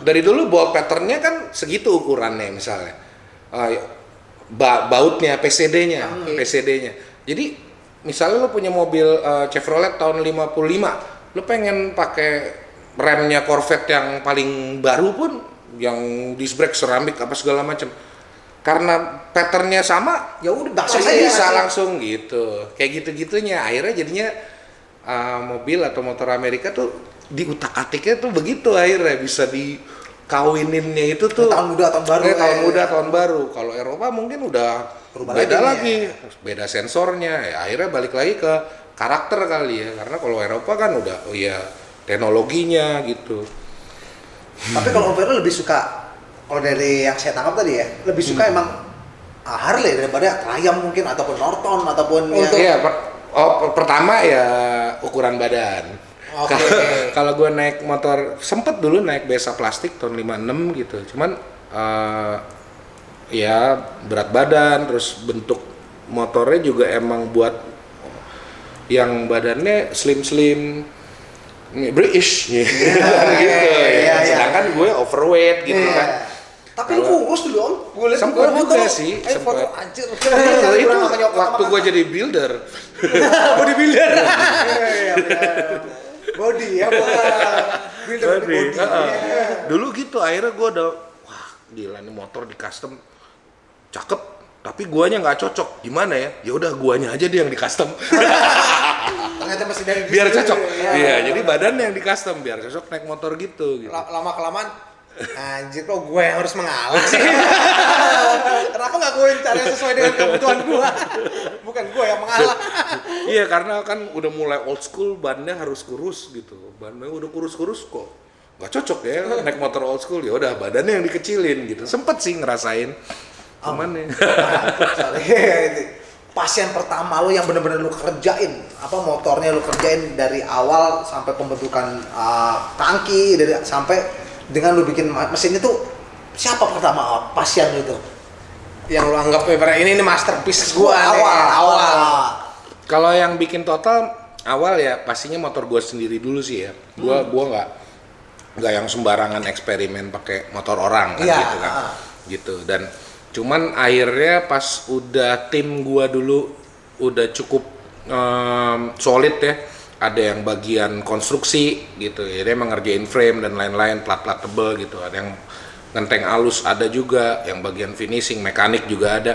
dari dulu ball patternnya kan segitu ukurannya misalnya, bautnya PCD-nya. Jadi misalnya lo punya mobil Chevrolet tahun 55, lo pengen pakai remnya Corvette yang paling baru pun, yang disc brake seramik apa segala macam, karena patternnya sama, Ya udah bisa langsung gitu. Kayak gitu-gitunya akhirnya jadinya mobil atau motor Amerika tuh diutak-atiknya tuh begitu, akhirnya bisa dikawininnya itu tuh tahun muda tahun baru. Kalau Eropa mungkin udah Berubah beda lagi lagi, beda sensornya ya, akhirnya balik lagi ke karakter kali ya, karena kalau Eropa kan udah teknologinya gitu. Tapi kalau Om Vero lebih suka, kalau dari yang saya tangkap tadi ya, lebih suka emang Harley daripada Triumph mungkin, ataupun Norton, ataupun pertama ya ukuran badan. Oke. Kalau gue naik motor, sempet dulu naik BSA plastik tahun 56 gitu. Cuman ya berat badan, terus bentuk motornya juga emang buat yang badannya slim British gitu. Sedangkan gue overweight gitu kan. Tapi lu kurus dulu Om. Gue lihat sempet juga sih, sempet. Anjir. Itu waktu gue jadi builder. Bodybuilder. Body ya, builder body. Dulu gitu, akhirnya gue udah, wah gila nih motor di custom cakep, tapi guanya nggak cocok. Gimana ya? Ya udah guanya aja deh yang di custom. Ternyata masih dari Biar cocok. Iya, jadi badannya yang di custom biar cocok naik motor gitu. Lama kelamaan anjir kok gue yang harus mengalah sih. Kenapa nggak gue cari yang sesuai dengan kebutuhan gue? Bukan gue yang mengalah. Iya, karena kan udah mulai old school, bannya harus kurus gitu. Bannya udah kurus-kurus kok nggak cocok ya naik motor old school, ya udah badannya yang dikecilin gitu. Sempet sih ngerasain. Cuman ya. pasien pertama lo yang bener-bener lo kerjain, apa motornya lo kerjain dari awal sampai pembentukan tangki, sampai dengan lo bikin mesinnya tuh, siapa pertama pasien lo itu? Yang lo anggap ini masterpiece gua awal. Kalau yang bikin total awal ya pastinya motor gue sendiri dulu sih ya. Gua nggak yang sembarangan eksperimen pakai motor orang kan gitu kan. Gitu. Dan cuman akhirnya pas udah tim gua dulu udah cukup solid ya, ada yang bagian konstruksi gitu ya, dia mengerjain frame dan lain-lain, plat-plat tebel gitu, ada yang ngenteng alus, ada juga yang bagian finishing, mekanik juga ada.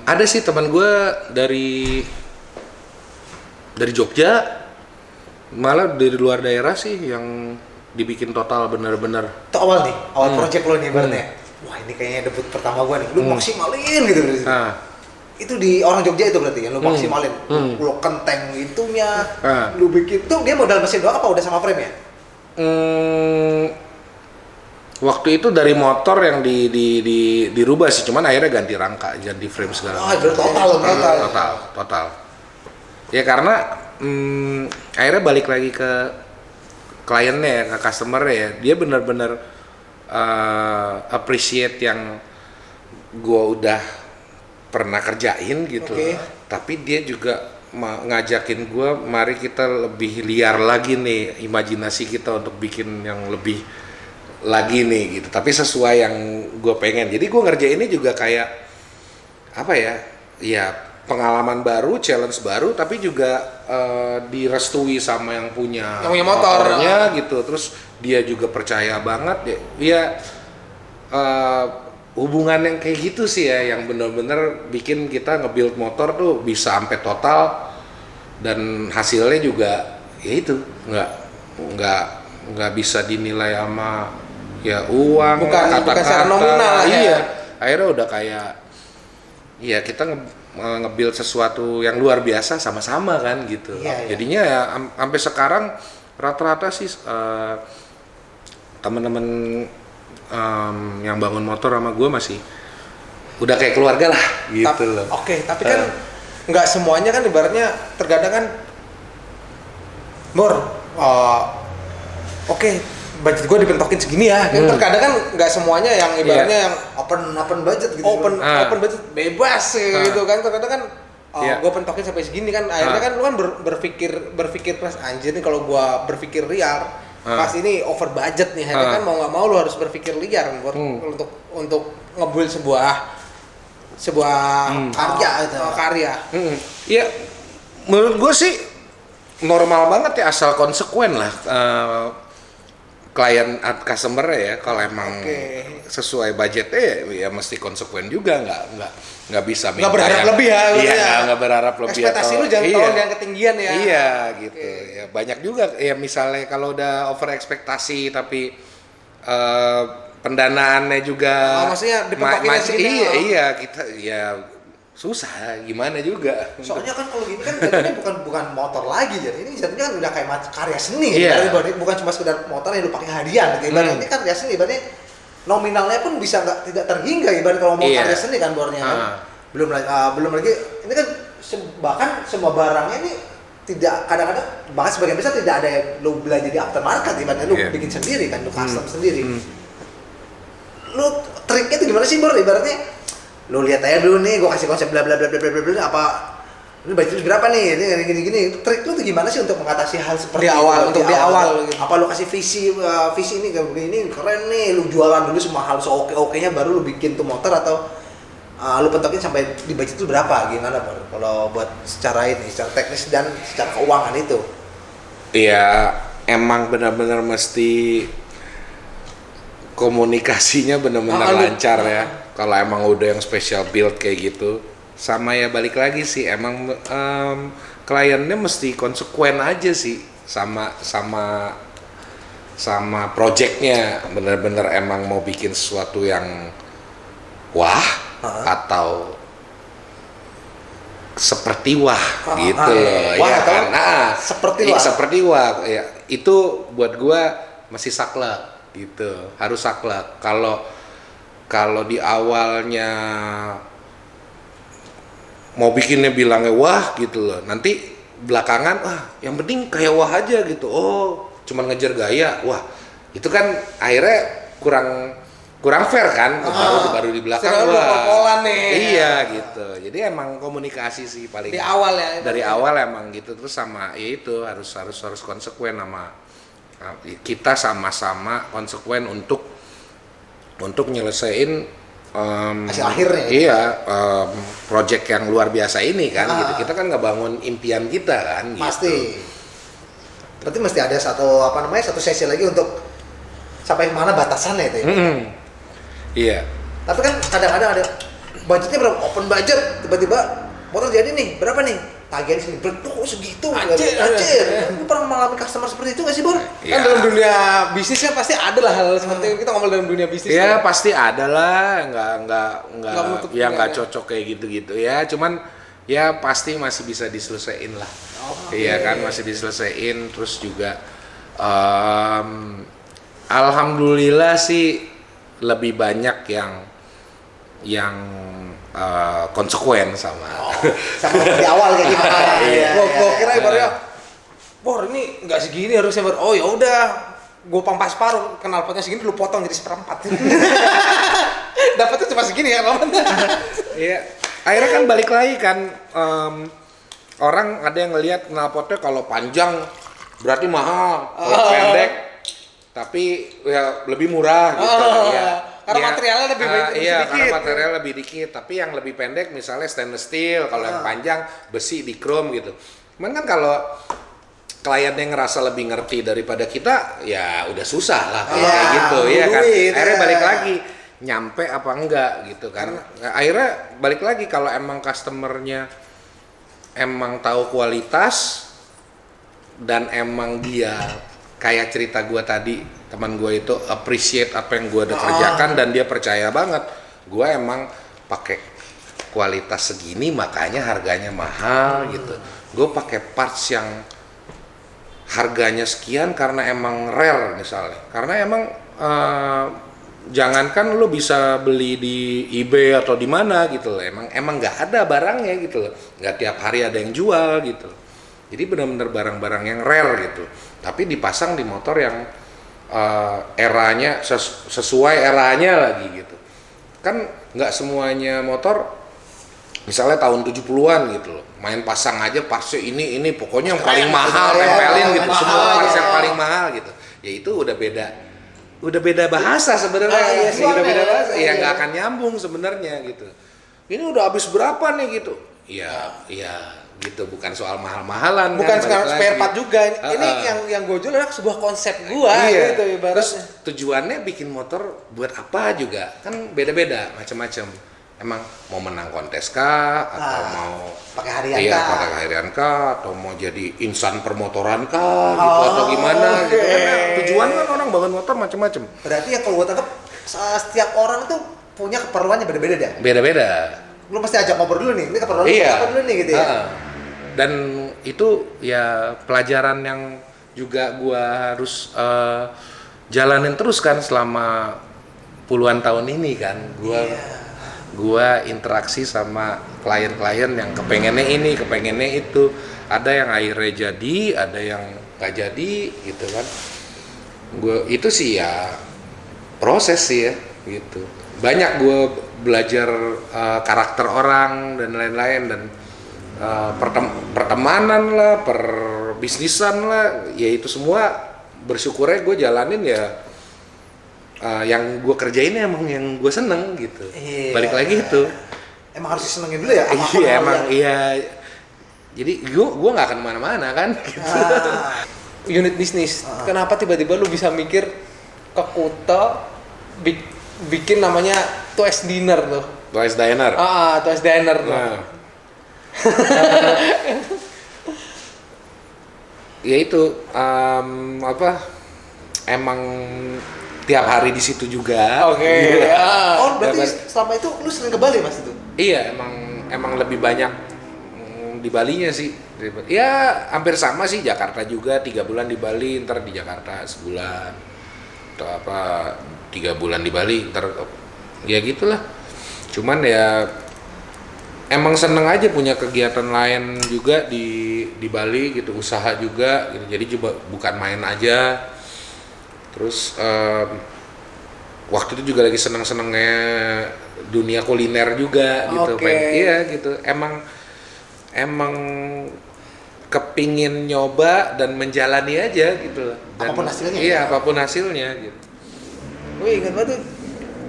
Ada sih teman gua dari Jogja, malah dari luar daerah sih yang dibikin total bener-bener. Itu awal project lo nih berarti. Wah ini kayaknya debut pertama gua nih, lu maksimalin gitu berarti. Itu di orang Jogja itu berarti ya, lu maksimalin, lu kenteng itunya, lu bikin tuh dia modal mesin doang apa udah sama frame ya? Waktu itu dari motor yang dirubah sih, cuman akhirnya ganti rangka, ganti frame segala. Total. Ya karena akhirnya balik lagi ke kliennya ya, ke customer ya, dia benar-benar appreciate yang gue udah pernah kerjain gitu, tapi dia juga ngajakin gue, mari kita lebih liar lagi nih imajinasi kita untuk bikin yang lebih lagi nih gitu, tapi sesuai yang gue pengen. Jadi gue ngerjainnya juga kayak apa ya pengalaman baru, challenge baru, tapi juga direstui sama yang punya motornya gitu. Terus dia juga percaya banget ya hubungan yang kayak gitu sih ya, yang bener-bener bikin kita nge-build motor tuh bisa sampai total, dan hasilnya juga ya itu nggak bisa dinilai sama ya uang, bukan secara nominal iya. Akhirnya udah kayak ya kita nge-build sesuatu yang luar biasa sama-sama kan gitu. Jadinya ya sampai sekarang rata-rata sih teman-teman yang bangun motor sama gue masih udah kayak keluarga lah gitu loh. Tapi kan nggak semuanya kan, ibaratnya terkadang kan budget gue dipentokin segini ya, kan terkadang kan nggak semuanya yang ibaratnya yang open budget gitu, open budget bebas gitu kan, terkadang kan gue pentokin sampai segini kan, akhirnya kan lu kan berpikir plus anjir nih, kalau gue berpikir liar pas ini over budget nih, akhirnya kan mau nggak mau lu harus berpikir liar untuk nge-build sebuah karya. Iya, menurut gue sih normal banget ya, asal konsekuen lah. Klien customer ya, kalau emang sesuai budgetnya ya mesti konsekuen juga, nggak bisa nggak berharap lebih ya. Iya, nggak berharap lebih. Ekspektasi lu jangan terlalu yang ketinggian ya. Iya gitu ya, banyak juga ya, misalnya kalau udah over ekspektasi tapi pendanaannya juga maksudnya dipentokinnya segini. Iya kita ya susah gimana juga. Soalnya kan kalau gini kan jadinya bukan motor lagi, jadi ini jadinya kan udah kayak karya seni. Bukan cuma sekedar motor yang lu pakai hadiah gitu. Ibaratnya ini kan karya seni, ibaratnya nominalnya pun bisa tidak terhingga ibarat kalau mau karya seni kan bornya kan. Belum lagi ini kan bahkan semua barangnya ini tidak, kadang-kadang bahkan sebagian besar tidak ada yang lu belajar di aftermarket, ibaratnya lu bikin sendiri kan, lu custom sendiri. Lu triknya itu gimana sih Bor? Ibaratnya lu lihat aja dulu nih, gua kasih konsep bla bla bla bla bla bla, apa ini budget berapa nih, ini gini trik lu tuh gimana sih untuk mengatasi hal seperti di awal gitu. Apa lu kasih visi ini kayak begini keren nih, lu jualan dulu semua hal oke-nya baru lu bikin tuh motor, atau lu pentokin sampai di budget itu berapa, gimana Bor kalau buat secara teknis dan secara keuangan itu? Iya, emang benar-benar mesti komunikasinya benar-benar lancar ya. Kalau emang udah yang special build kayak gitu, sama ya balik lagi sih, emang kliennya mesti konsekuen aja sih sama projectnya, bener-bener emang mau bikin sesuatu yang wah atau seperti wah gitu loh. Wah, ya kan? seperti wah ya, itu buat gua masih saklek gitu, harus saklek. Kalau di awalnya mau bikinnya bilangnya wah gitu loh, nanti belakangan yang penting kayak wah aja gitu, cuman ngejar gaya, wah itu kan akhirnya kurang fair kan, baru di belakang wah nih. Iya gitu, jadi emang komunikasi sih paling di awal ya, dari awal emang gitu, terus sama ya itu harus konsekuen sama kita, sama-sama konsekuen untuk nyelesain hasil akhirnya. Iya, project yang luar biasa ini kan gitu. Kita kan ngebangun impian kita kan gitu. Pasti. Berarti mesti ada satu sesi lagi untuk sampai mana batasannya itu ya. Iya. Tapi kan kadang-kadang ada budgetnya berapa, open budget, tiba-tiba motor jadi nih, berapa nih? Tagihan sini, segitu. Anjir. Lu pernah mengalami customer seperti itu nggak sih, Bor? Kan dalam dunia bisnis kan pasti ada lah hal seperti itu. Kita ngomong dalam dunia bisnis. Ya kan? pasti ada lah, nggak cocok kayak gitu-gitu ya. Cuman ya pasti masih bisa diselesaikan lah. Iya kan, masih diselesaikan. Terus juga alhamdulillah sih lebih banyak yang konsekuen sama di awal kayak gitu. Iya. Gua kira ibaratnya, Bor ini nggak segini harusnya, Bor. Oh ya udah, gua pangkas paruh, knalpotnya segini lu potong jadi 1/4. Dapatnya cuma segini ya, namanya. Iya. Akhirnya kan balik lagi kan, orang ada yang ngelihat knalpotnya kalau panjang berarti mahal, kalau pendek tapi ya lebih murah gitu. Karena materialnya lebih iya, sedikit. karena material lebih dikit, tapi yang lebih pendek misalnya stainless steel, kalau yang panjang besi di chrome gitu. Cuman kan kalau kliennya ngerasa lebih ngerti daripada kita, ya udah susah lah kalau kayak gitu, ya kan. Akhirnya balik lagi, nyampe apa enggak gitu kan. Akhirnya balik lagi kalau emang customernya emang tahu kualitas dan emang dia kayak cerita gue tadi, teman gue itu appreciate apa yang gue udah kerjakan dan dia percaya banget gue emang pakai kualitas segini makanya harganya mahal gitu. Gue pakai parts yang harganya sekian karena emang rare misalnya, karena emang jangankan lo bisa beli di eBay atau di mana gitu loh, emang nggak ada barangnya gitu loh, nggak tiap hari ada yang jual gitu. Jadi benar-benar barang-barang yang rare gitu, tapi dipasang di motor yang eranya sesuai eranya lagi gitu. Kan nggak semuanya motor misalnya tahun 70-an gitu loh, main pasang aja partsnya ini pokoknya yang paling mahal, tempelin gitu, semua parts yang paling mahal gitu. Ya itu udah beda bahasa sebenarnya. Udah beda bahasa, ya nggak akan nyambung sebenarnya gitu. Ini udah habis berapa nih gitu? Iya gitu, bukan soal mahal-mahalan, bukan kan, spare part juga. Ini yang gue jual adalah sebuah konsep gua gitu ibaratnya. Terus tujuannya bikin motor buat apa juga kan beda-beda, macam-macam. Emang mau menang kontes kah, atau mau pakai harian kah? Pakai harian kah, atau mau jadi insan permotoran kah, gitu atau gimana gitu kan. Tujuan kan orang bangun motor macam-macam. Berarti ya kalau gue tangkap setiap orang tuh punya keperluannya beda-beda deh. Beda-beda. Lu pasti ajak ngobrol dulu nih, ini keperluan apa dulu nih gitu ya. Dan itu ya pelajaran yang juga gua harus jalanin terus kan selama puluhan tahun ini kan. Gua interaksi sama klien-klien yang kepengennya ini, kepengennya itu. Ada yang akhirnya jadi, ada yang nggak jadi gitu kan. Gua itu sih ya proses sih ya gitu. Banyak gue belajar karakter orang dan lain-lain, dan pertemanan lah, perbisnisan lah, ya itu semua bersyukurnya gue jalanin ya. Yang gue kerjain emang yang gue seneng gitu. Balik lagi itu. Emang harus disenengin dulu ya? Iya emang iya. Jadi gue nggak akan kemana-mana kan. Gitu. Unit bisnis. Kenapa tiba-tiba lu bisa mikir ke Kuta bikin namanya Twice Dinner tuh? Twice Diner. Twice Dinner tuh. Nah. Ya itu emang tiap hari di situ juga. Oke. Oh, berarti selama itu lu sering ke Bali Mas itu? Iya, emang lebih banyak di Balinya sih. Ya hampir sama sih, Jakarta juga 3 bulan di Bali, ntar di Jakarta sebulan. Atau 3 bulan di Bali, ntar ya gitulah. Cuman ya emang seneng aja punya kegiatan lain juga di Bali gitu, usaha juga gitu. Jadi coba bukan main aja. Terus waktu itu juga lagi seneng-senengnya dunia kuliner juga gitu. Iya gitu. Emang kepingin nyoba dan menjalani aja gitu. Dan, Apapun hasilnya. Iya, apapun hasilnya gitu. Wih, ingat banget tuh.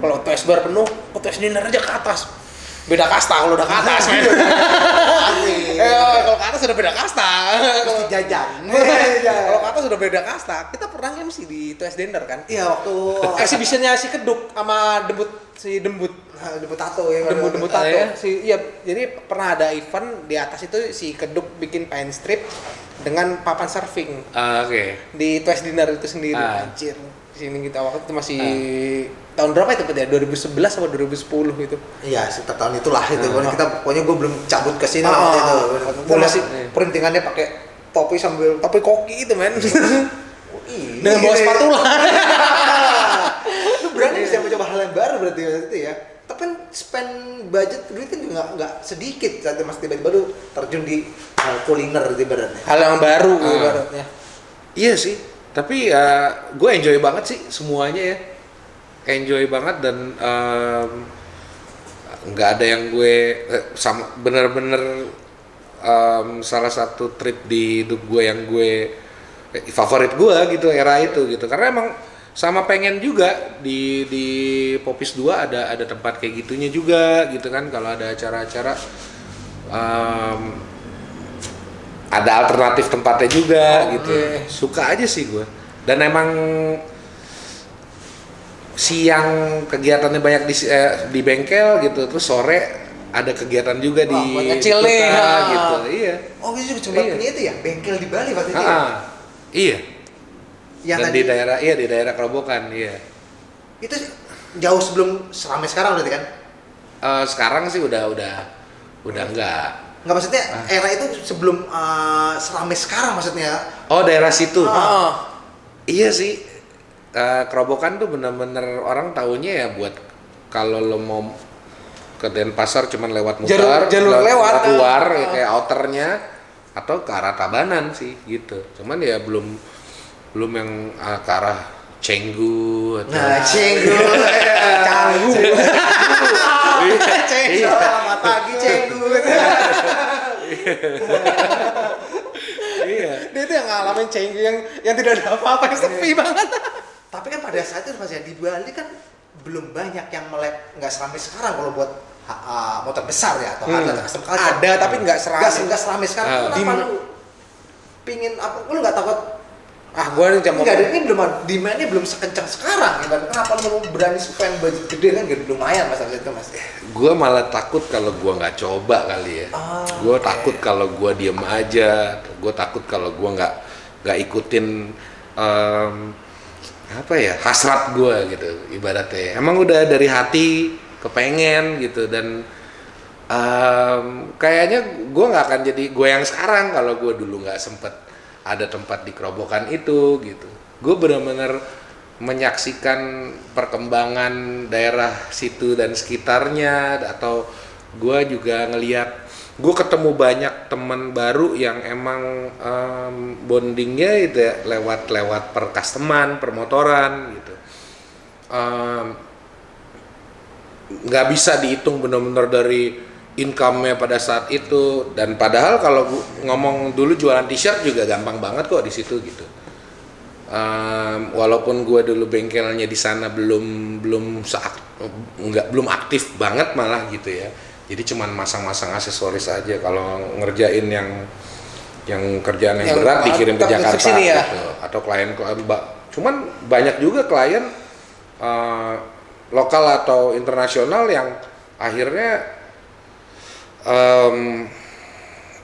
Kalau TS bar penuh, TS dinner aja ke atas. Beda kasta kalau udah ke atas. Kalau ke atas udah beda kasta. Mesti jajan. Kalau ke atas udah beda kasta. Kita pernah MC di TS dinner kan? Iya, waktu Exhibitionnya si Keduk sama Dembut. debut tato ya. Dembut tato. ya? Iya, jadi pernah ada event di atas itu si Keduk bikin paint strip dengan papan surfing Oke. di TS dinner itu sendiri. Anjir. Sini kita waktu itu masih tahun berapa itu Pak ya? 2011 atau 2010 itu. Iya, sekitar tahun itulah itu. Pokoknya gue belum cabut ke sini waktu itu. Gue masih perintingannya pakai topi sambil Tapi koki itu men. Ih, Dengan bawa spatula. Lu berani bisa mencoba hal yang baru berarti waktu itu ya. Tapi kan spend budget duit kan juga nggak sedikit saat Mas tiba-tiba lu terjun di kuliner gitu ibaratnya. Hal yang baru ibaratnya. Iya sih, tapi ya gue enjoy banget sih semuanya ya, enjoy banget dan nggak ada yang gue sama bener-bener salah satu trip di hidup gue yang gue favorit gue gitu era itu gitu, karena emang sama pengen juga di Popis 2 ada tempat kayak gitunya juga gitu kan, kalau ada acara-acara ada alternatif tempatnya juga gitu. Suka aja sih gue. Dan emang siang kegiatannya banyak di bengkel gitu, terus sore ada kegiatan juga di kecil nih gitu. Iya. Oh, itu juga cuma punya itu ya, bengkel di Bali waktu itu. Iya. Yang Dan tadi, di daerah Kerobokan, iya. itu jauh sebelum seramai sekarang berarti kan? Sekarang sih udah enggak. Nggak, maksudnya era itu sebelum seramai sekarang maksudnya. Oh, daerah situ. Iya sih. Kerobokan tuh bener-bener orang taunya ya buat kalau lo mau ke Denpasar cuman lewat mutar, jalur lewat luar ya, kayak outernya atau ke arah Tabanan sih gitu. Cuman ya belum yang ke arah Cenggu atau Cenggu. Canggu. Cenggu. Selamat pagi Cenggu. Iya. Dia itu yang ngalamin Cenggu yang tidak ada apa-apa, yang sepi banget. Tapi kan pada saat itu Mas ya, di Bali kan belum banyak yang nggak seramai sekarang kalau buat motor besar ya atau harga custom culture. Ada tapi nggak seramai. Nggak seramai sekarang. Kenapa lu pingin apa? Lu nggak takut? Gua nih Nggak ada, ini belum demand-nya belum sekencang sekarang. Ya. Kenapa lu mau berani spend budget gede kan? Lumayan mas itu mas. Gue malah takut kalau gue nggak coba kali ya. Gue takut kalau gue diem aja. Gue takut kalau gue nggak ikutin apa ya, hasrat gue gitu ibaratnya. Emang udah dari hati kepengen gitu, dan kayaknya gue nggak akan jadi gue yang sekarang kalau gue dulu nggak sempet ada tempat di Kerobokan itu gitu. Gue benar-benar menyaksikan perkembangan daerah situ dan sekitarnya, atau gue juga ngelihat, gue ketemu banyak teman baru yang emang bondingnya itu ya, lewat percustoman, permotoran gitu. Nggak bisa dihitung benar-benar dari income-nya pada saat itu, dan padahal kalau ngomong dulu jualan t-shirt juga gampang banget kok di situ gitu. Walaupun gue dulu bengkelnya di sana belum aktif banget malah gitu ya. Jadi cuman masang-masang aksesoris aja. Kalau ngerjain yang kerjaan yang berat dikirim ke Jakarta ya? gitu. Atau klien cuman banyak juga klien lokal atau internasional yang akhirnya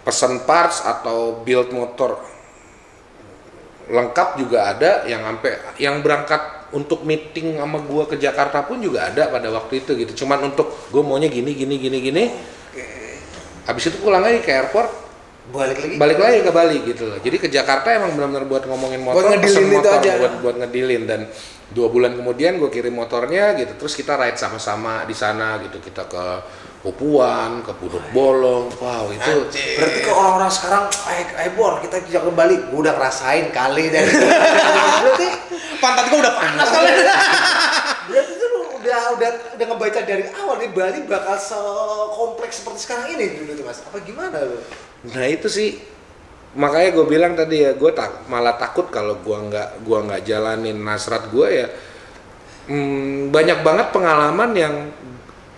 pesan parts atau build motor lengkap juga ada, yang yang berangkat untuk meeting sama gua ke Jakarta pun juga ada pada waktu itu gitu. Cuman untuk gua maunya gini. Habis itu pulang lagi ke airport, balik lagi ke Bali gitu loh. Jadi ke Jakarta emang benar-benar buat ngomongin motor, Buat ngedilin pesen itu motor, aja. buat ngedilin. Dan 2 bulan kemudian gue kirim motornya gitu, terus kita ride sama-sama di sana gitu, kita ke Pupuan, ke Puduk Bolong. Wow, itu Berarti ke orang-orang sekarang, ayo Bor, kita ke Bali. Gue udah ngerasain kali dari berarti Pantat gua udah panas kali. berarti tuh lu udah ngebaca dari awal nih Bali bakal sekompleks seperti sekarang ini dulu tuh Mas. Apa gimana lu? Nah itu sih makanya gue bilang tadi ya, gue malah takut kalau gua nggak jalanin nasrat gue ya. Banyak banget pengalaman yang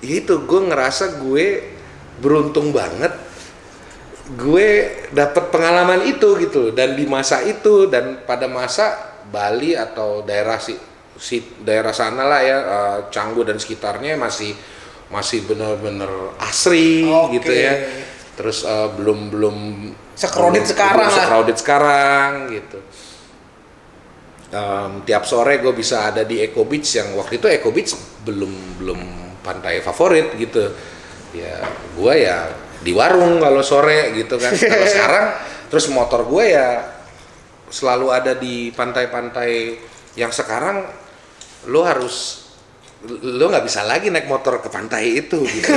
itu gue ngerasa gue beruntung banget gue dapet pengalaman itu gitu, dan di masa itu dan pada masa Bali atau daerah daerah sana lah ya, Canggu dan sekitarnya masih benar-benar asri gitu ya. Terus belum Sekredit sekarang lah. sekredit sekarang gitu. Tiap sore gue bisa ada di Eco Beach, yang waktu itu Eco Beach belum pantai favorit gitu. Ya gue ya di warung kalau sore gitu kan. Kalau sekarang terus motor gue ya selalu ada di pantai-pantai yang sekarang lo nggak bisa lagi naik motor ke pantai itu gitu.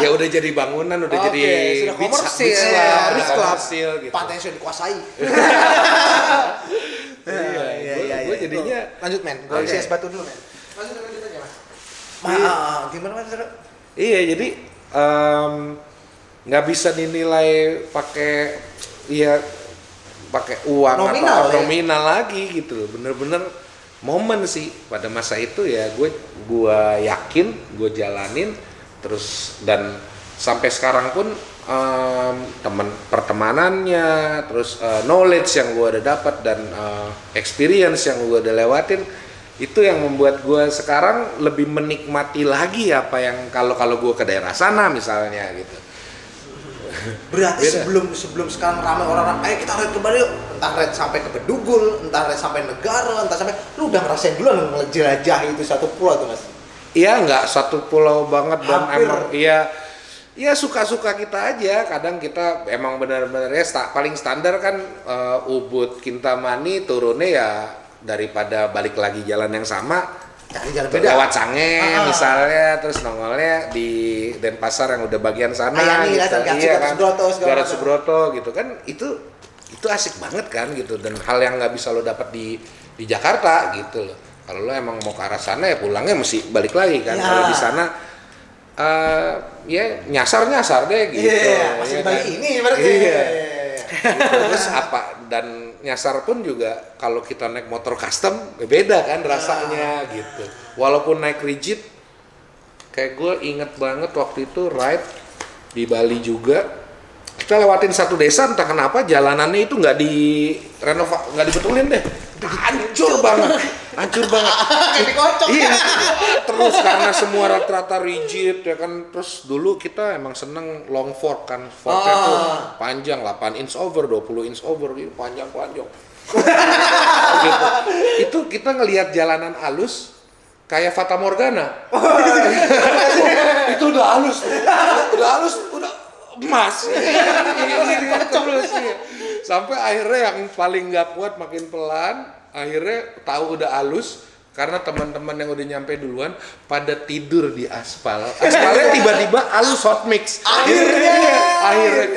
Ya udah jadi bangunan, udah jadi sudah beach komersil, lah, beach club. komersil gitu. Pantai yang sudah dikuasai. Iya, gue jadinya Lanjut men, gua Oke. isi es batu dulu men. Lanjut aja Mas. Gimana Mas? iya, jadi nggak bisa dinilai pakai uang Nominal, atau ya? nominal lagi gitu loh. Bener-bener momen sih pada masa itu ya, gue yakin gue jalanin terus, dan sampai sekarang pun pertemanannya, terus knowledge yang gue udah dapat dan experience yang gue udah lewatin, itu yang membuat gue sekarang lebih menikmati lagi apa yang kalau gue ke daerah sana misalnya gitu. Berarti Beda. sebelum sekarang ramai orang-orang, ayo kita ride ke Bali yuk. Entah ride sampai ke Bedugul, entah ride sampai negara, entah sampai, lu udah ngerasain duluan ngejelajah itu satu pulau tuh Mas. Iya, nggak satu pulau banget, dan Hampir. emang iya suka-suka kita aja. Kadang kita emang benar-benar ya paling standar kan Ubud Kintamani, turunnya ya daripada balik lagi jalan yang sama, Cari jalan beda. lewat Sange misalnya, terus nongolnya di Denpasar yang udah bagian sana Ayani, gitu. Gatot Kan, Subroto, segala Gatot macam. Subroto gitu kan, itu asik banget kan gitu, dan hal yang nggak bisa lo dapat di Jakarta gitu loh. Kalau lo emang mau ke arah sana ya pulangnya mesti balik lagi kan. Ya. Kalau di sana ya nyasar deh gitu. Iya, masih ya Bali kan? ini berarti. Iya. Gitu. Terus dan nyasar pun juga kalau kita naik motor custom beda kan rasanya gitu. Walaupun naik rigid, kayak gue inget banget waktu itu ride di Bali juga, kita lewatin satu desa, entah kenapa jalanannya itu nggak dibetulin deh, hancur banget. Kayak dikocok. Iya, terus karena semua rata-rata rigid ya kan. Terus dulu kita emang seneng long fork kan, forknya tuh panjang 8 inch over, 20 inch over gitu, panjang gitu. Itu kita ngelihat jalanan halus kayak Fata Morgana. Itu udah halus, udah emas. Terus sampai akhirnya yang paling nggak kuat makin pelan, akhirnya tahu udah halus karena teman-teman yang udah nyampe duluan pada tidur di aspalnya tiba-tiba halus hot mix. Akhirnya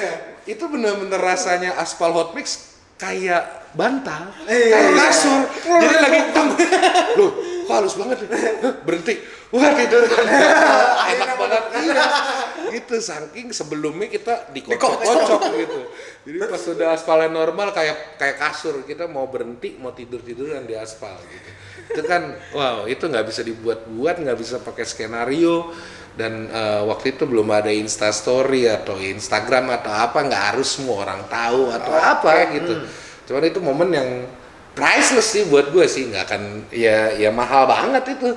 itu bener-bener rasanya aspal hot mix kayak bantal, kayak kasur. Jadi lagi loh, kok halus banget nih? Berhenti, wah tidur. Enak banget. Iya. Gitu, saking sebelumnya kita dikocok gitu. Jadi pas sudah aspalnya normal kayak kasur, kita mau berhenti, mau tiduran di aspal gitu. Itu kan, wow, itu nggak bisa dibuat-buat, nggak bisa pakai skenario. Dan waktu itu belum ada Instastory atau Instagram atau apa, nggak harus semua orang tahu atau apa gitu. Cuman itu momen yang priceless sih buat gue sih, nggak akan ya mahal banget itu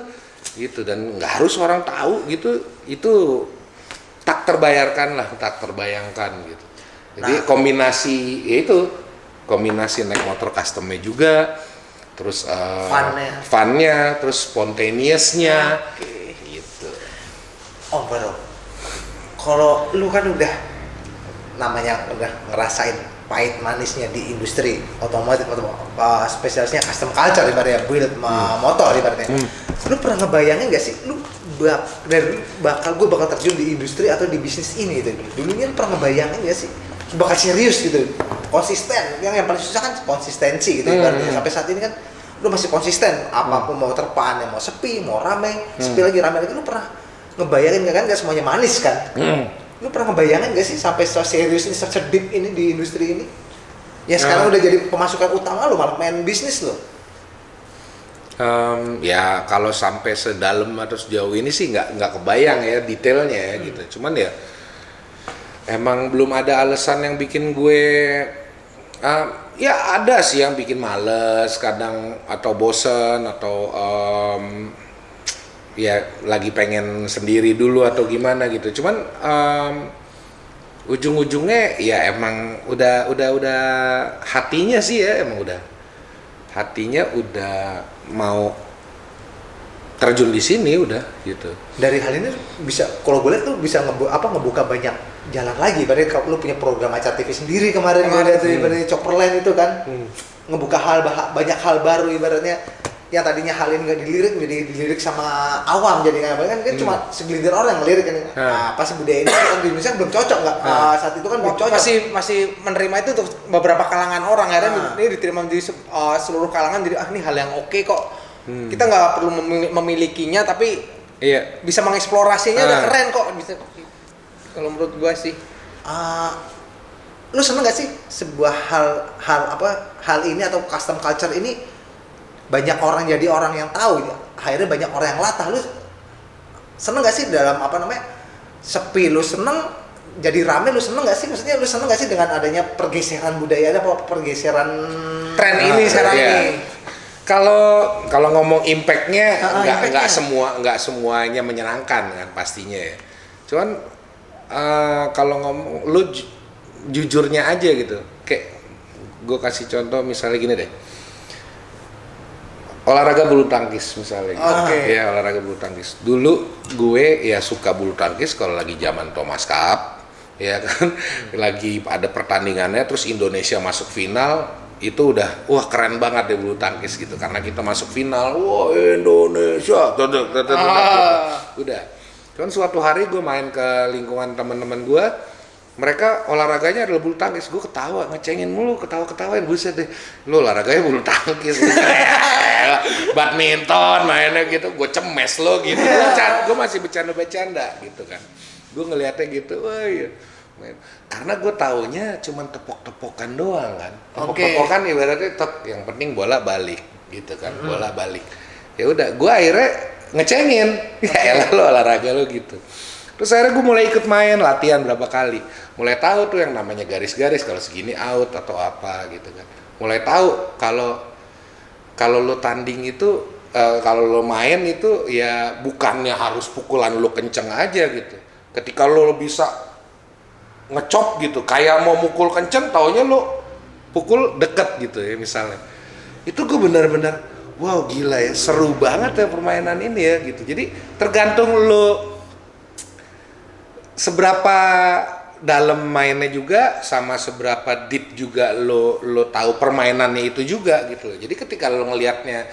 gitu, dan nggak harus orang tahu gitu. Itu tak terbayangkan gitu. Jadi kombinasi naik motor customnya juga, terus funnya, terus spontaneousnya gitu. Oh bro, kalau lu kan udah namanya udah ngerasain pahit manisnya di industri otomotif atau spesialisnya custom culture ibaratnya build motor ibaratnya. Lu pernah ngebayangin gak sih lu bakal terjun di industri atau di bisnis ini gitu. Dulunya lu pernah ngebayangin gak sih bakal serius gitu, konsisten. Yang paling susah kan konsistensi gitu ibaratnya. Sampai saat ini kan lu masih konsisten, apapun mau terpaan, mau sepi, mau rame, sepi lagi rame lagi. Lu pernah ngebayangin gak semuanya manis kan? Lu pernah ngebayangin gak sih sampai serius ini, deep ini di industri ini? Ya sekarang udah jadi pemasukan utama lu, malah main bisnis lu. Ya kalau sampai sedalam atau sejauh ini sih nggak kebayang ya detailnya ya gitu. Cuman ya emang belum ada alasan yang bikin gue ya ada sih yang bikin males kadang atau bosen atau ya lagi pengen sendiri dulu atau gimana gitu. Cuman ujung-ujungnya ya emang udah hatinya sih ya emang udah mau terjun di sini udah gitu. Dari hal ini bisa, kalau gue lihat tuh bisa ngebuka banyak jalan lagi. Berarti kalau lu punya program acara TV sendiri kemarin gue lihat tuh ibaratnya Chopperland itu kan ngebuka banyak hal baru ibaratnya yang tadinya hal ini nggak dilirik jadi dilirik sama awam jadi kan cuma segelintir orang yang ngelirik kan. Pasti budaya ini kan di Indonesia belum cocok nggak saat itu kan belum cocok. Masih menerima itu untuk beberapa kalangan orang akhirnya ini diterima di seluruh kalangan jadi ini hal yang oke kok. Kita nggak perlu memilikinya tapi bisa mengeksplorasinya udah keren kok bisa. Kalau menurut gua sih. Lu seneng gak sih sebuah hal ini atau custom culture ini banyak orang jadi orang yang tahu gitu. Akhirnya banyak orang yang latah. Lu seneng gak sih dalam sepi lu seneng, jadi rame lu seneng gak sih? Maksudnya lu seneng gak sih dengan adanya pergeseran budaya, pergeseran tren ini sekarang ini? Kalau ngomong impactnya nggak semuanya menyenangkan kan pastinya ya. Cuman kalau ngomong lu jujurnya aja gitu. Kayak gue kasih contoh misalnya gini deh. Olahraga bulu tangkis misalnya. Ya olahraga bulu tangkis. Dulu gue ya suka bulu tangkis kalau lagi zaman Thomas Cup, ya kan. Lagi ada pertandingannya terus Indonesia masuk final, itu udah wah keren banget deh bulu tangkis gitu karena kita masuk final. Wah Indonesia. Udah. Cuman suatu hari gue main ke lingkungan teman-teman gue, mereka olahraganya adalah bulu tangkis.Gue ngecengin mulu, ketawain buset deh. Lu olahraganya bulu tangkis. Badminton mainnya gitu, gue cemes lo gitu. Gue masih bercanda-bercanda gitu kan. Gue ngeliatnya gitu, wah iya. Karena gue taunya cuman tepok-tepokan doang kan. Tepok-tepokan ibaratnya yang penting bola balik gitu kan, bola balik. Ya udah, gue akhirnya ngecengin. Ya elah lo olahraga lo gitu. Terus akhirnya gue mulai ikut main, latihan berapa kali. Mulai tahu tuh yang namanya garis-garis kalau segini out atau apa gitu kan. Mulai tahu kalau lo tanding itu, kalau lo main itu ya bukannya harus pukulan lo kenceng aja gitu. Ketika lo bisa ngecop gitu, kayak mau mukul kenceng, taunya lo pukul deket gitu ya misalnya. Itu gue benar-benar, wow gila ya, seru banget ya permainan ini ya gitu. Jadi tergantung lo seberapa dalam mainnya juga sama seberapa deep juga lo tahu permainannya itu juga gitu. Jadi ketika lo ngelihatnya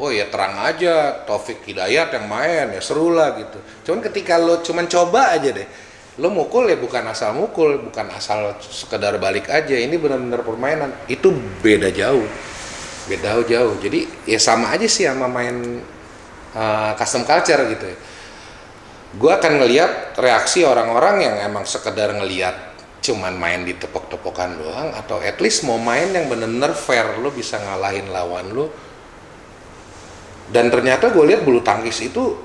oh ya terang aja Taufik Hidayat yang main ya seru lah gitu. Cuman ketika lo cuman coba aja deh, lo mukul ya bukan asal mukul, bukan asal sekedar balik aja. Ini benar-benar permainan. Itu beda jauh. Jadi ya sama aja sih sama main custom culture gitu ya. Gue akan ngelihat reaksi orang-orang yang emang sekedar ngelihat cuman main di tepok-tepokan doang atau at least mau main yang bener-bener fair, lo bisa ngalahin lawan lo. Dan ternyata gue lihat bulu tangkis itu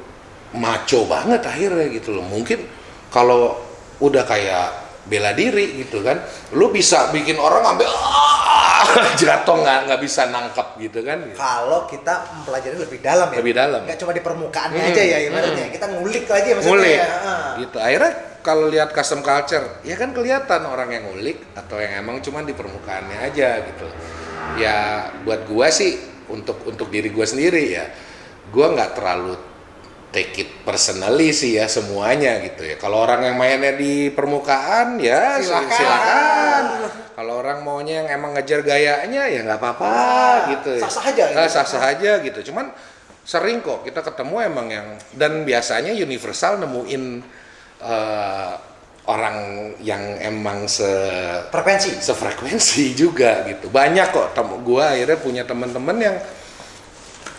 maco banget akhirnya gitu loh. Mungkin kalau udah kayak bela diri gitu kan, lo bisa bikin orang ambil jatuh nggak bisa nangkep gitu kan. Kalau kita mempelajari lebih dalam ya. Lebih dalam. Nggak cuma di permukaannya aja ya ibaratnya. Kita ngulik lagi maksudnya. Ngulik. Ya. Gitu. Akhirnya kalau lihat custom culture, ya kan kelihatan orang yang ngulik atau yang emang cuma di permukaannya aja gitu. Ya buat gua sih untuk diri gua sendiri ya, gua nggak terlalu take it personally sih ya semuanya gitu ya. Kalau orang yang mainnya di permukaan ya silakan. Kalau orang maunya yang emang ngejar gayanya ya nggak apa-apa gitu. Sah-sah aja. Sah-sah aja gitu. Cuman sering kok kita ketemu emang yang, dan biasanya Universal nemuin orang yang emang sefrekuensi juga gitu. Banyak kok gua akhirnya punya teman-teman yang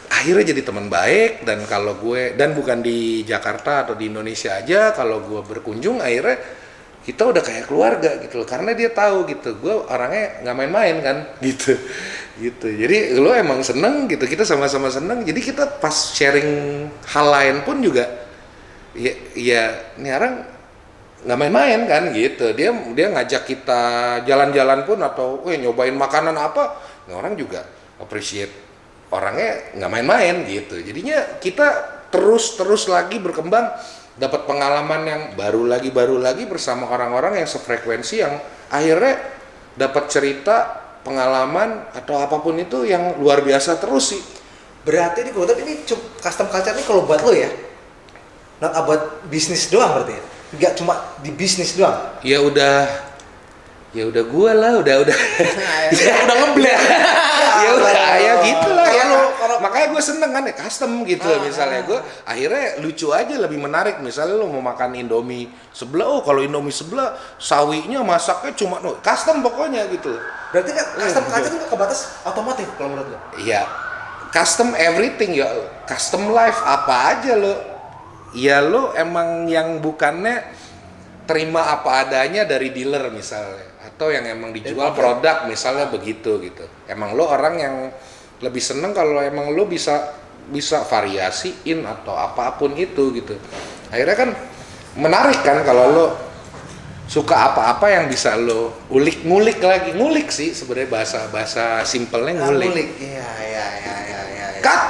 akhirnya jadi teman baik, dan kalau gue, dan bukan di Jakarta atau di Indonesia aja, kalau gue berkunjung akhirnya kita udah kayak keluarga gitu loh, karena dia tahu gitu gue orangnya nggak main-main kan gitu. Jadi lo emang seneng gitu, kita sama-sama seneng, jadi kita pas sharing hal lain pun juga ya ini orang nggak main-main kan gitu. Dia ngajak kita jalan-jalan pun atau nyobain makanan apa, orang juga appreciate orangnya nggak main-main gitu. Jadinya kita terus lagi berkembang, dapat pengalaman yang baru lagi bersama orang-orang yang sefrekuensi, yang akhirnya dapat cerita, pengalaman atau apapun itu yang luar biasa terus sih. Berarti ini custom culture ini kalau buat lo ya, not about bisnis doang berarti ya? Nggak cuma di bisnis doang? Ya udah gue lah, udah udah ngeblend. Ya udah ya gitu lah ya. Kalau makanya gue seneng kan ya custom gitu. Misalnya gue akhirnya lucu aja, lebih menarik. Misalnya lo mau makan Indomie sebelah, kalau Indomie sebelah sawinya masaknya cuma custom pokoknya gitu. Berarti kan custom culture itu kebatas otomotif kalau menurut lo? Iya, custom everything ya, custom life apa aja lo. Ya lo emang yang bukannya terima apa adanya dari dealer misalnya, atau yang emang dijual produk misalnya begitu gitu. Emang lo orang yang lebih seneng kalau emang lo bisa variasiin atau apapun itu gitu. Akhirnya kan menarik kan kalau lo suka apa-apa yang bisa lo ngulik sih sebenarnya, bahasa simpelnya ngulik. Iya. Cut.